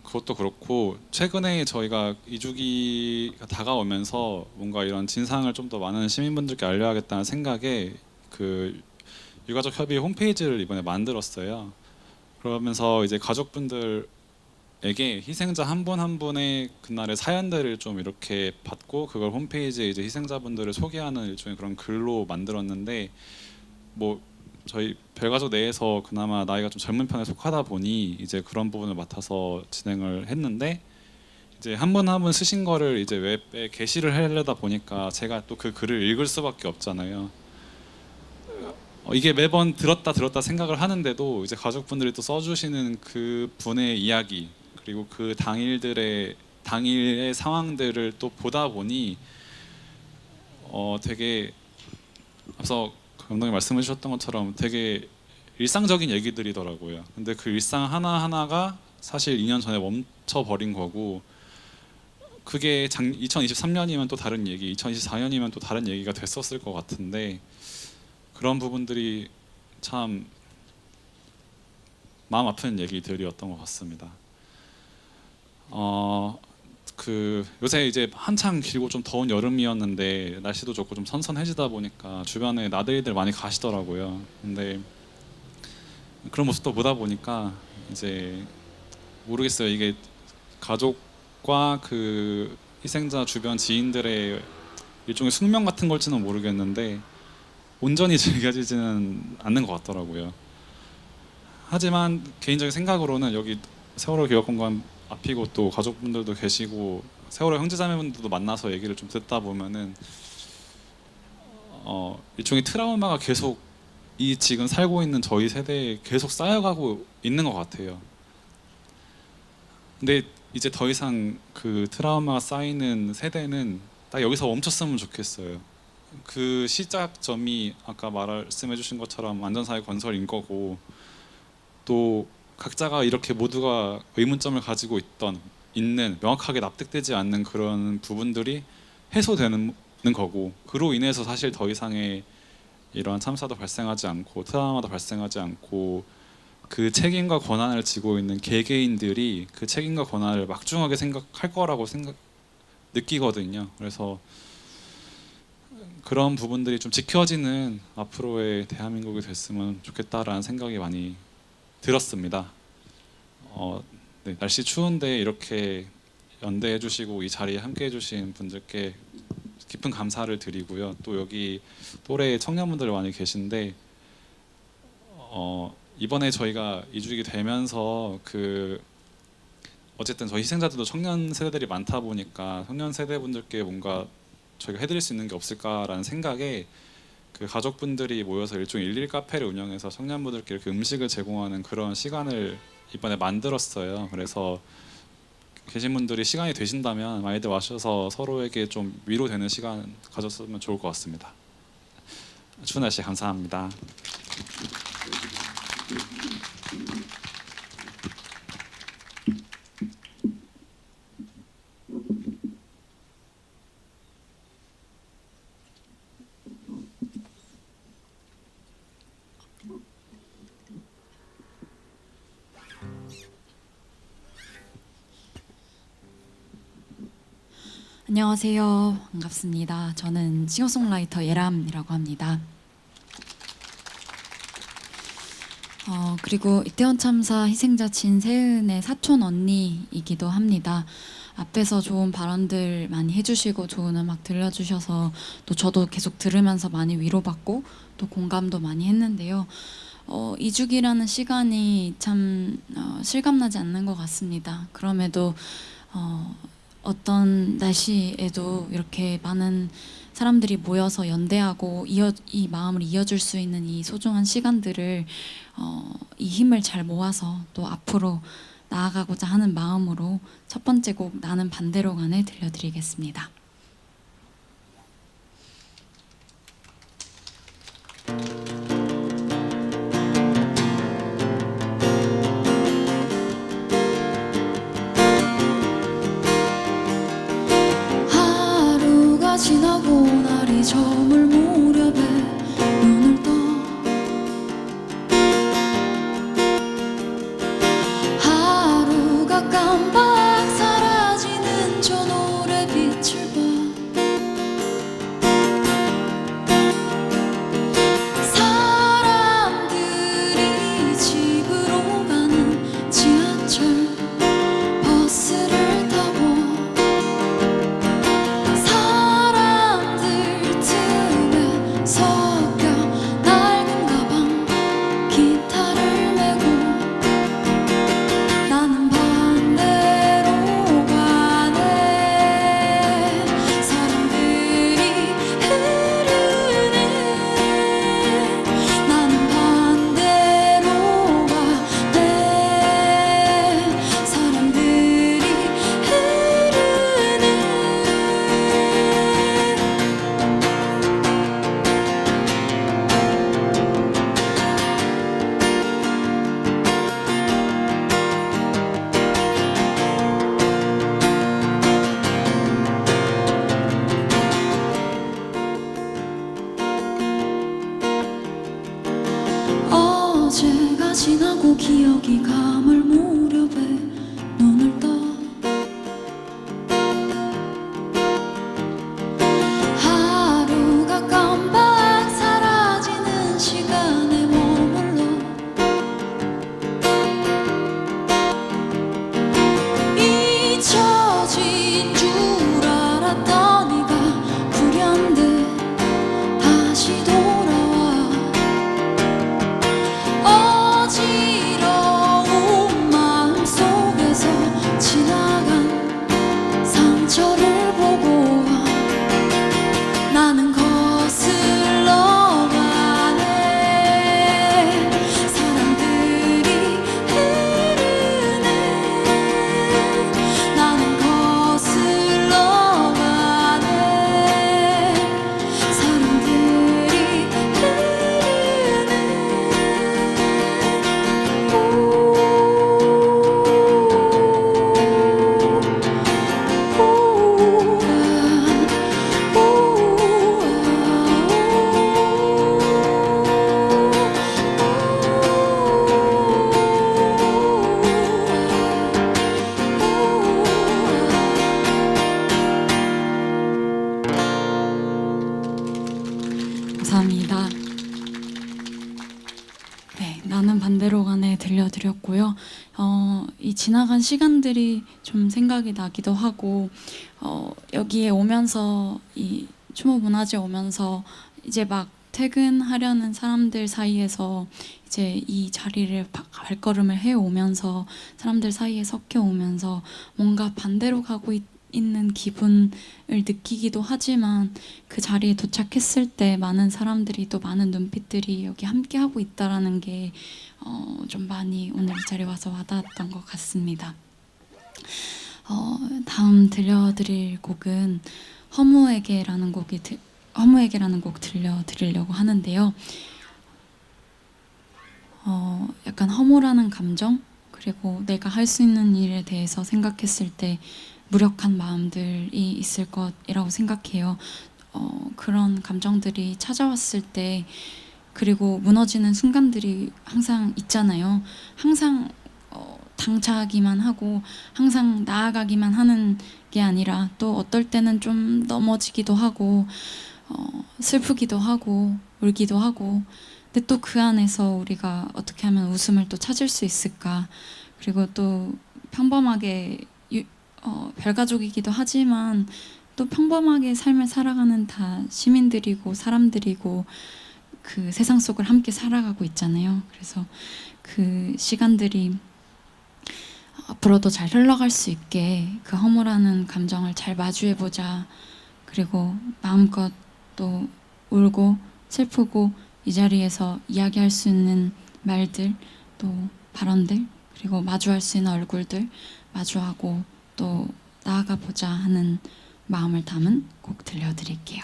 Speaker 8: 그것도 그렇고 최근에 저희가 2주기가 다가오면서 뭔가 이런 진상을 좀 더 많은 시민분들께 알려야겠다는 생각에 유가족 협의 홈페이지를 이번에 만들었어요. 그러면서 이제 가족분들에게 희생자 한 분 한 분의 그날의 사연들을 좀 이렇게 받고 그걸 홈페이지에 이제 희생자분들을 소개하는 일종의 그런 글로 만들었는데 뭐 저희 별가족 내에서 그나마 나이가 좀 젊은 편에 속하다 보니 이제 그런 부분을 맡아서 진행을 했는데 이제 한 분 한 분 쓰신 거를 이제 웹에 게시를 하려다 보니까 제가 또 그 글을 읽을 수밖에 없잖아요. 이게 매번 들었다 생각을 하는데도 이제 가족분들이 또 써주시는 그 분의 이야기 그리고 그 당일의 상황들을 또 보다 보니 되게 앞서 감독님 말씀해 주셨던 것처럼 되게 일상적인 얘기들이더라고요. 근데 그 일상 하나하나가 사실 2년 전에 멈춰버린 거고 그게 2023년이면 또 다른 얘기, 2024년이면 또 다른 얘기가 됐었을 것 같은데 그런 부분들이 참 마음 아픈 얘기들이었던 것 같습니다. 요새 이제 한창 길고 좀 더운 여름이었는데 날씨도 좋고 좀 선선해지다 보니까 주변에 나들이들 많이 가시더라고요. 근데 그런 모습도 보다 보니까 이제 모르겠어요. 이게 가족과 그 희생자 주변 지인들의 일종의 숙명 같은 걸지는 모르겠는데 온전히 즐겨지지는 않는 것 같더라고요. 하지만 개인적인 생각으로는 여기 세월호 기억공간 앞이고 또 가족분들도 계시고 세월호 형제자매분들도 만나서 얘기를 좀 듣다 보면은 일종의 트라우마가 계속 이 지금 살고 있는 저희 세대에 계속 쌓여가고 있는 것 같아요. 근데 이제 더 이상 그 트라우마가 쌓이는 세대는 딱 여기서 멈췄으면 좋겠어요. 그 시작점이 아까 말씀해 주신 것처럼 안전사회 건설인 거고 또 각자가 이렇게 모두가 의문점을 가지고 있는 명확하게 납득되지 않는 그런 부분들이 해소되는 거고 그로 인해서 사실 더 이상의 이러한 참사도 발생하지 않고 트라우마도 발생하지 않고 그 책임과 권한을 지고 있는 개개인들이 그 책임과 권한을 막중하게 생각할 거라고 느끼거든요. 그래서 그런 부분들이 좀 지켜지는 앞으로의 대한민국이 됐으면 좋겠다라는 생각이 많이 들었습니다. 네, 날씨 추운데 이렇게 연대해 주시고 이 자리에 함께 해주신 분들께 깊은 감사를 드리고요. 또 여기 또래 청년분들 많이 계신데 이번에 저희가 이주기 되면서 어쨌든 저희 희생자들도 청년 세대들이 많다 보니까 청년 세대분들께 뭔가 저희가 해드릴 수 있는 게 없을까라는 생각에 그 가족분들이 모여서 일종의 11 카페를 운영해서 청년분들께 이렇게 음식을 제공하는 그런 시간을 이번에 만들었어요. 그래서 계신 분들이 시간이 되신다면 많이들 와셔서 서로에게 좀 위로되는 시간 가졌으면 좋을 것 같습니다. 추운 날씨 감사합니다.
Speaker 9: 안녕하세요. 반갑습니다. 저는 싱어송라이터 예람이라고 합니다. 그리고 이태원 참사 희생자 진세은의 사촌 언니이기도 합니다. 앞에서 좋은 발언들 많이 해주시고 좋은 음악 들려주셔서 또 저도 계속 들으면서 많이 위로받고 또 공감도 많이 했는데요. 2주기라는 시간이 참 실감나지 않는 것 같습니다. 그럼에도 어떤 날씨에도 이렇게 많은 사람들이 모여서 연대하고 이 마음을 이어줄 수 있는 이 소중한 시간들을 이 힘을 잘 모아서 또 앞으로 나아가고자 하는 마음으로 첫 번째 곡 나는 반대로 가네 들려드리겠습니다.
Speaker 2: 지나고 날이 저물 무렵에 눈을 떠 하루가 깜빡 사라지는 저 노래 빛을
Speaker 9: 들었고요. 이 지나간 시간들이 좀 생각이 나기도 하고 여기에 오면서 이 추모 문화제 오면서 이제 막 퇴근하려는 사람들 사이에서 이제 이 자리를 발걸음을 해 오면서 사람들 사이에 섞여 오면서 뭔가 반대로 가고 있는 기분을 느끼기도 하지만 그 자리에 도착했을 때 많은 사람들이 또 많은 눈빛들이 여기 함께 하고 있다라는 게 좀 많이 오늘 이 자리에 와서 와닿았던 것 같습니다. 다음 들려드릴 곡은 허무에게라는 곡 들려드리려고 하는데요. 약간 허무라는 감정 그리고 내가 할 수 있는 일에 대해서 생각했을 때 무력한 마음들이 있을 것이라고 생각해요. 그런 감정들이 찾아왔을 때 그리고 무너지는 순간들이 항상 있잖아요. 항상 당차기만 하고 항상 나아가기만 하는 게 아니라 또 어떨 때는 좀 넘어지기도 하고 슬프기도 하고 울기도 하고 근데 또 그 안에서 우리가 어떻게 하면 웃음을 또 찾을 수 있을까 그리고 또 평범하게 별가족이기도 하지만 또 평범하게 삶을 살아가는 다 시민들이고 사람들이고 그 세상 속을 함께 살아가고 있잖아요. 그래서 그 시간들이 앞으로도 잘 흘러갈 수 있게 그 허무라는 감정을 잘 마주해보자. 그리고 마음껏 또 울고 슬프고 이 자리에서 이야기할 수 있는 말들 또 발언들 그리고 마주할 수 있는 얼굴들 마주하고 또 나아가 보자 하는 마음을 담은 곡 들려드릴게요.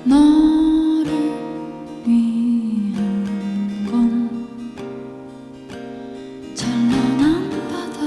Speaker 9: 너를 위한 건 찬란한 바다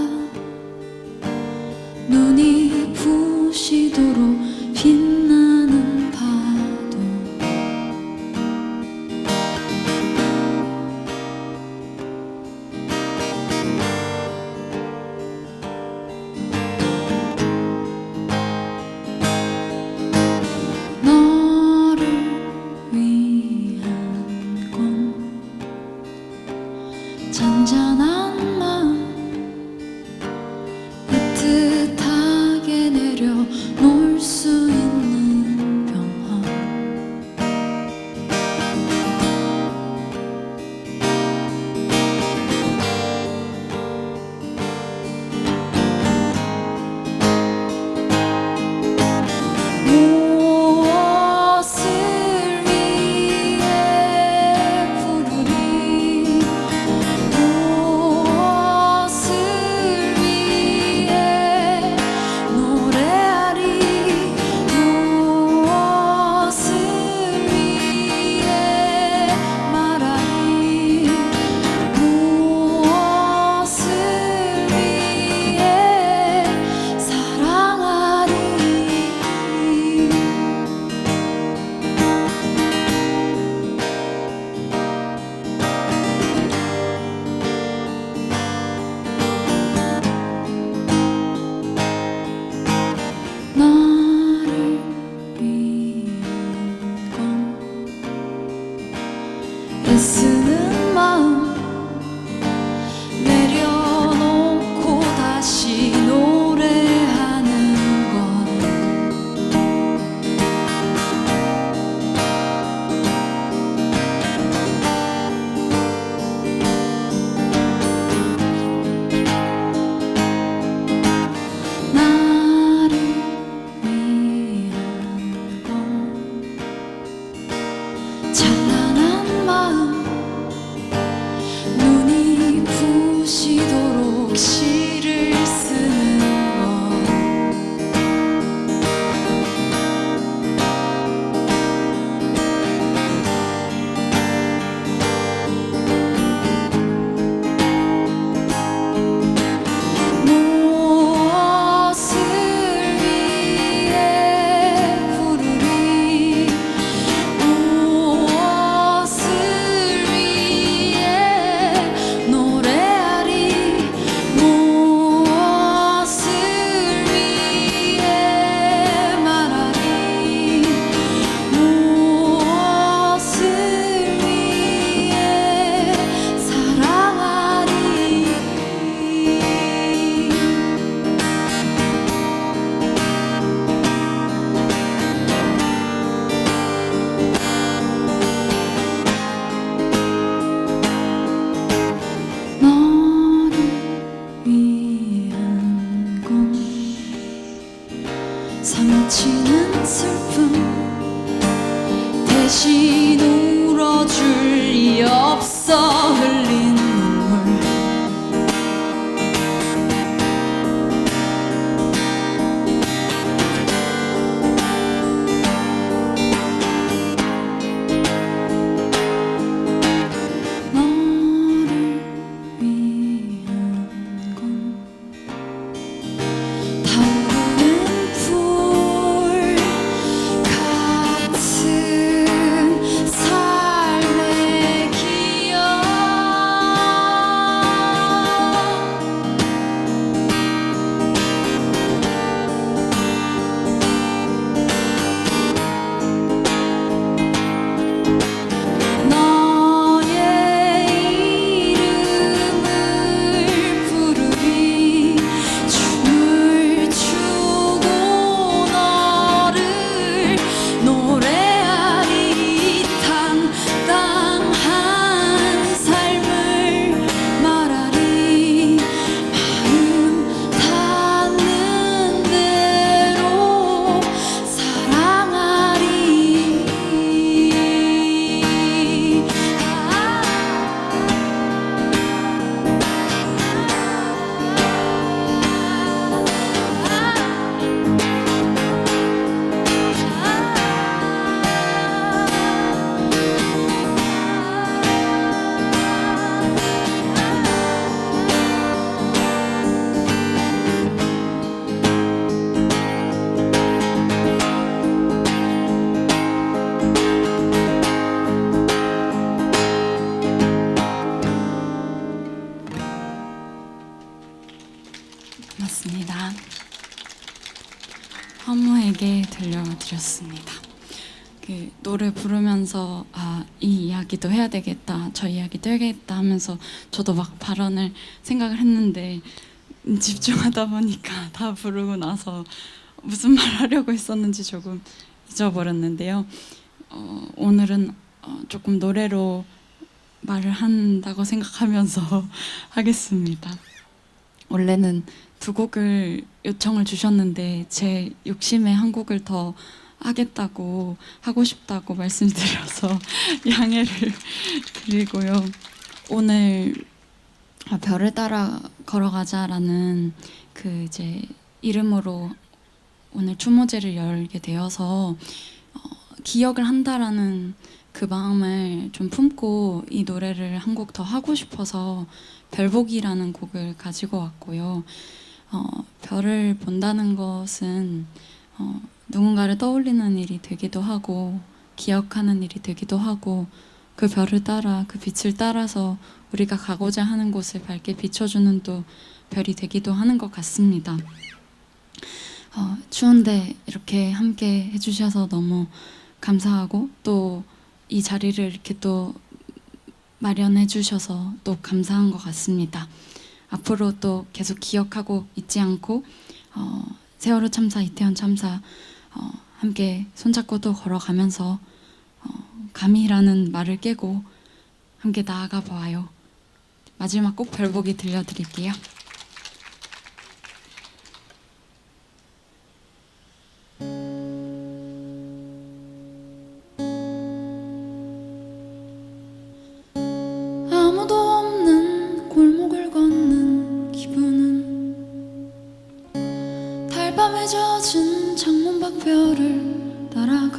Speaker 9: 길게 들려드렸습니다. 그 노래 부르면서 이 이야기도 해야 되겠다, 저 이야기도 해야겠다 하면서 저도 막 발언을 생각을 했는데 집중하다 보니까 다 부르고 나서 무슨 말 하려고 했었는지 조금 잊어버렸는데요. 오늘은 조금 노래로 말을 한다고 생각하면서 하겠습니다. 원래는 두 곡을 요청을 주셨는데 제 욕심에 한 곡을 더 하고 싶다고 말씀드려서 양해를 드리고요. 오늘 별을 따라 걸어가자라는 그 이제 이름으로 오늘 추모제를 열게 되어서 기억을 한다라는 그 마음을 좀 품고 이 노래를 한 곡 더 하고 싶어서 별보기라는 곡을 가지고 왔고요. 별을 본다는 것은 누군가를 떠올리는 일이 되기도 하고 기억하는 일이 되기도 하고 그 별을 따라 그 빛을 따라서 우리가 가고자 하는 곳을 밝게 비춰주는 또 별이 되기도 하는 것 같습니다. 추운데 이렇게 함께 해주셔서 너무 감사하고 또 이 자리를 이렇게 또 마련해 주셔서 또 감사한 것 같습니다. 앞으로 또 계속 기억하고 잊지 않고 세월호 참사, 이태원 참사 함께 손잡고 또 걸어가면서 감히라는 말을 깨고 함께 나아가 보아요. 마지막 곡 별보기 들려드릴게요.
Speaker 2: 아무도 없는 골목을 걷는 기분은 달밤에 젖은 창문 밖 별을 따라가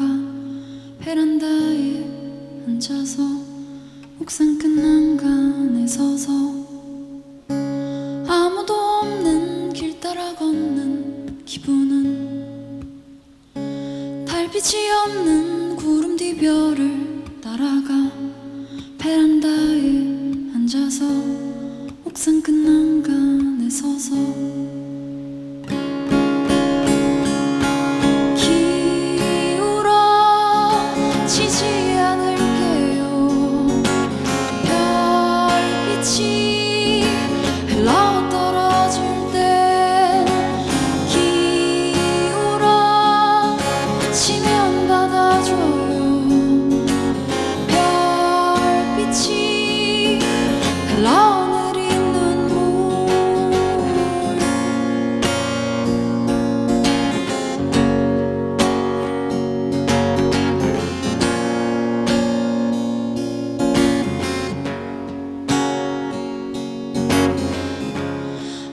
Speaker 2: 베란다에 앉아서 옥상 끝 난간에 서서 아무도 없는 길 따라 걷는 기분은 달빛이 없는 구름 뒤 별을 따라가 베란다에 앉아서 옥상 끝 난간에 서서 기울어지지 않을게요. 별빛이 흘러떨어질 땐 기울어지면 받아줘요. 별빛이 흘러내린 눈물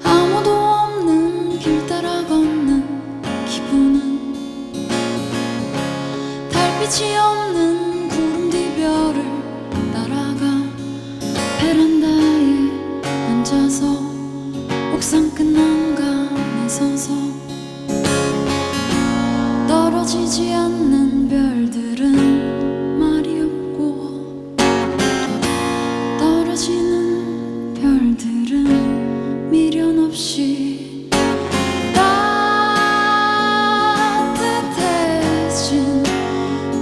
Speaker 2: 아무도 없는 길 따라 걷는 기분은 달빛이 없는 구름 뒤 별을 따라가 베란다에 앉아서 옥상 끝 난간에 서서 떨어지지 않는 별들은 말이 없고 떨어지는 별들은 미련 없이 따뜻해진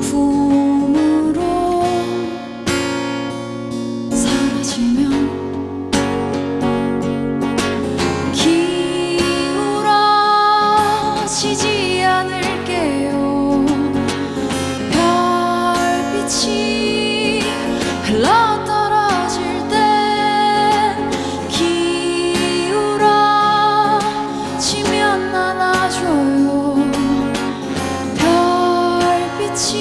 Speaker 2: 품으로 사라지면 기울어지지 않을게요. 별빛이 흘러떨어질 땐 기울어지면 안아줘요. 별빛이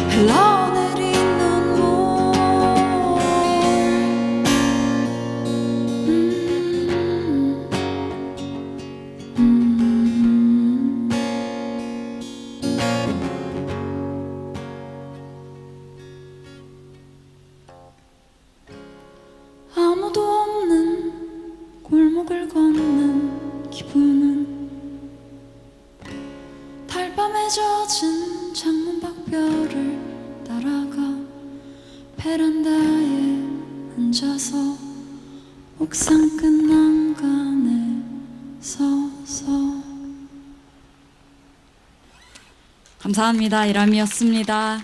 Speaker 2: 흘러내린 눈물 아무도 없는 골목을 걷는 기분은 달밤에 젖은 창문 밖 별을 따라가 베란다에 앉아서 옥상 끝 난간에 서서
Speaker 9: 감사합니다. 이람이었습니다.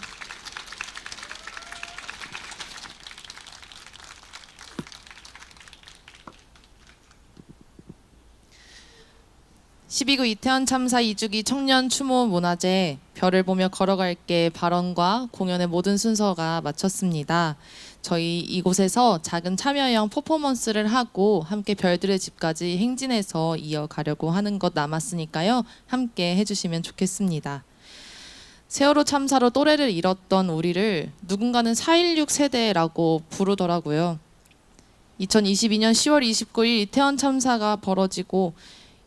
Speaker 1: (12구) 이태원 참사 2주기 청년 추모 문화제 별을 보며 걸어갈게 발언과 공연의 모든 순서가 마쳤습니다. 저희 이곳에서 작은 참여형 퍼포먼스를 하고 함께 별들의 집까지 행진해서 이어가려고 하는 것 남았으니까요. 함께 해주시면 좋겠습니다. 세월호 참사로 또래를 잃었던 우리를 누군가는 4.16 세대라고 부르더라고요. 2022년 10월 29일 이태원 참사가 벌어지고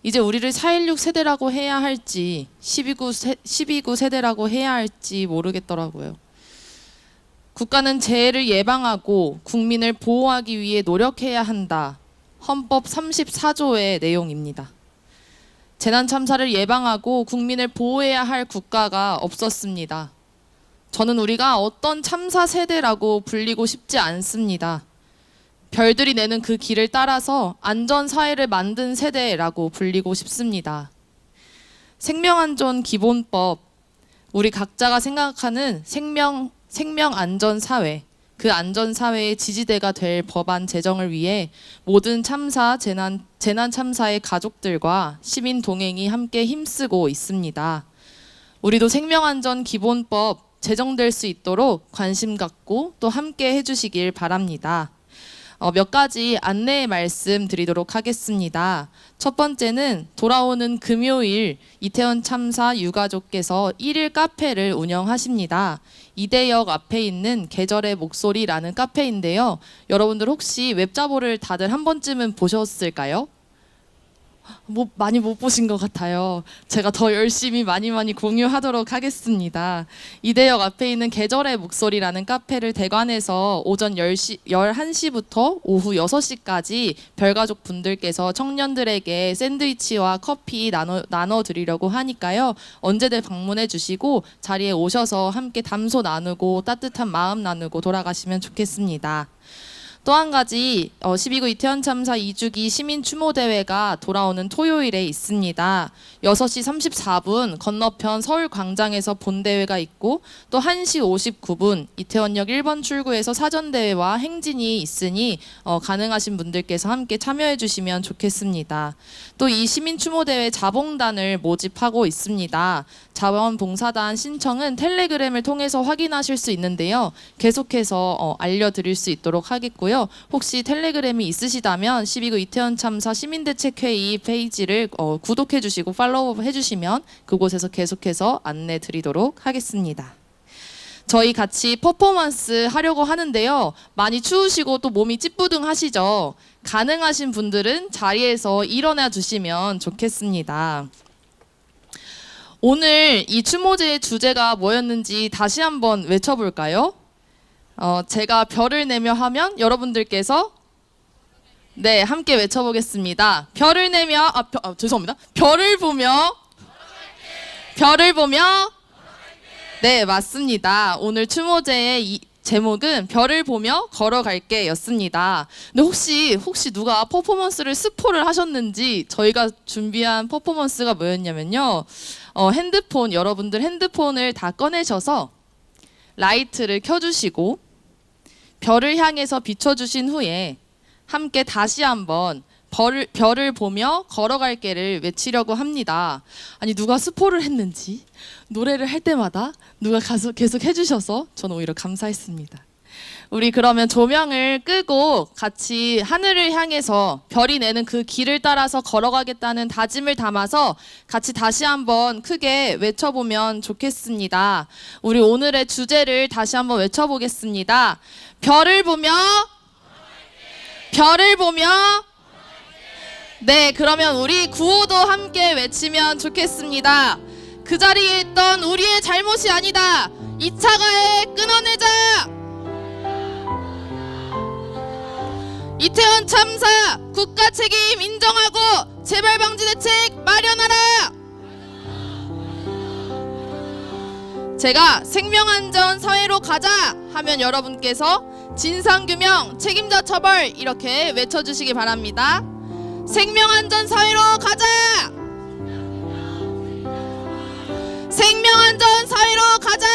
Speaker 1: 이제 우리를 4.16 세대라고 해야 할지 12구 세대라고 해야 할지 모르겠더라고요. 국가는 재해를 예방하고 국민을 보호하기 위해 노력해야 한다. 헌법 34조의 내용입니다. 재난 참사를 예방하고 국민을 보호해야 할 국가가 없었습니다. 저는 우리가 어떤 참사 세대라고 불리고 싶지 않습니다. 별들이 내는 그 길을 따라서 안전사회를 만든 세대라고 불리고 싶습니다. 생명안전 기본법, 우리 각자가 생각하는 생명안전사회, 그 안전사회의 지지대가 될 법안 제정을 위해 모든 참사, 재난 참사의 가족들과 시민 동행이 함께 힘쓰고 있습니다. 우리도 생명안전 기본법 제정될 수 있도록 관심 갖고 또 함께 해주시길 바랍니다. 몇 가지 안내 말씀드리도록 하겠습니다. 첫 번째는 돌아오는 금요일 이태원 참사 유가족께서 1일 카페를 운영하십니다. 이대역 앞에 있는 계절의 목소리라는 카페인데요. 여러분들 혹시 웹자보를 다들 한 번쯤은 보셨을까요? 많이 못 보신 것 같아요. 제가 더 열심히 많이 공유하도록 하겠습니다. 이대역 앞에 있는 계절의 목소리라는 카페를 대관해서 오전 11시부터 오후 6시까지 별가족 분들께서 청년들에게 샌드위치와 커피 나눠드리려고 하니까요. 언제든 방문해 주시고 자리에 오셔서 함께 담소 나누고 따뜻한 마음 나누고 돌아가시면 좋겠습니다. 또 한 가지 12구 이태원 참사 2주기 시민 추모 대회가 돌아오는 토요일에 있습니다. 6시 34분 건너편 서울광장에서 본대회가 있고 또 1시 59분 이태원역 1번 출구에서 사전대회와 행진이 있으니 가능하신 분들께서 함께 참여해 주시면 좋겠습니다. 또 이 시민 추모 대회 자봉단을 모집하고 있습니다. 자원봉사단 신청은 텔레그램을 통해서 확인하실 수 있는데요. 계속해서 알려드릴 수 있도록 하겠고요. 혹시 텔레그램이 있으시다면 12구 이태원 참사 시민대책회의 페이지를 구독해 주시고 팔로우 해주시면 그곳에서 계속해서 안내 드리도록 하겠습니다. 저희 같이 퍼포먼스 하려고 하는데요. 많이 추우시고 또 몸이 찌뿌둥하시죠? 가능하신 분들은 자리에서 일어나 주시면 좋겠습니다. 오늘 이 추모제의 주제가 뭐였는지 다시 한번 외쳐볼까요? 제가 별을 내며 하면 여러분들께서 네 함께 외쳐보겠습니다. 별을 내며 죄송합니다. 별을 보며 네 맞습니다. 오늘 추모제의 제목은 별을 보며 걸어갈게 였습니다. 근데 혹시 누가 퍼포먼스를 스포를 하셨는지 저희가 준비한 퍼포먼스가 뭐였냐면요. 여러분들 핸드폰을 다 꺼내셔서 라이트를 켜주시고 별을 향해서 비춰주신 후에 함께 다시 한번 별을 보며 걸어갈게를 외치려고 합니다. 아니 누가 스포를 했는지 노래를 할 때마다 누가 계속 해주셔서 저는 오히려 감사했습니다. 우리 그러면 조명을 끄고 같이 하늘을 향해서 별이 내는 그 길을 따라서 걸어가겠다는 다짐을 담아서 같이 다시 한번 크게 외쳐보면 좋겠습니다. 우리 오늘의 주제를 다시 한번 외쳐보겠습니다. 별을 보며 네 그러면 우리 구호도 함께 외치면 좋겠습니다. 그 자리에 있던 우리의 잘못이 아니다. 이 차가에 끊어내자. 이태원 참사 국가 책임 인정하고 재발 방지 대책 마련하라. 제가 생명안전 사회로 가자 하면 여러분께서 진상규명 책임자 처벌 이렇게 외쳐주시기 바랍니다. 생명안전 사회로 가자. 생명안전 사회로 가자!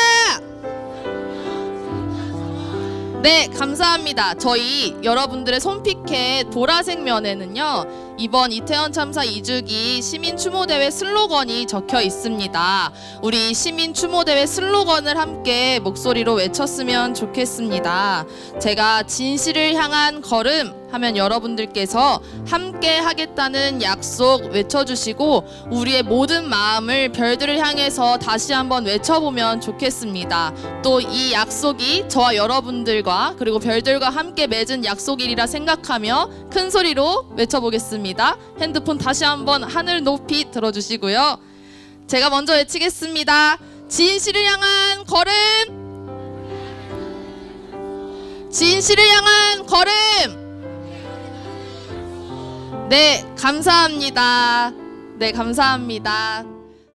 Speaker 1: 네, 감사합니다. 저희 여러분들의 손피켓 보라색 면에는요, 이번 이태원 참사 2주기 시민 추모대회 슬로건이 적혀 있습니다. 우리 시민 추모대회 슬로건을 함께 목소리로 외쳤으면 좋겠습니다. 제가 진실을 향한 걸음 하면 여러분들께서 함께 하겠다는 약속 외쳐주시고 우리의 모든 마음을 별들을 향해서 다시 한번 외쳐보면 좋겠습니다. 또 이 약속이 저와 여러분들과 그리고 별들과 함께 맺은 약속이라 생각하며 큰 소리로 외쳐보겠습니다. 핸드폰 다시 한번 하늘 높이 들어주시고요. 제가 먼저 외치겠습니다. 진실을 향한 걸음! 진실을 향한 걸음! 네, 감사합니다. 네, 감사합니다.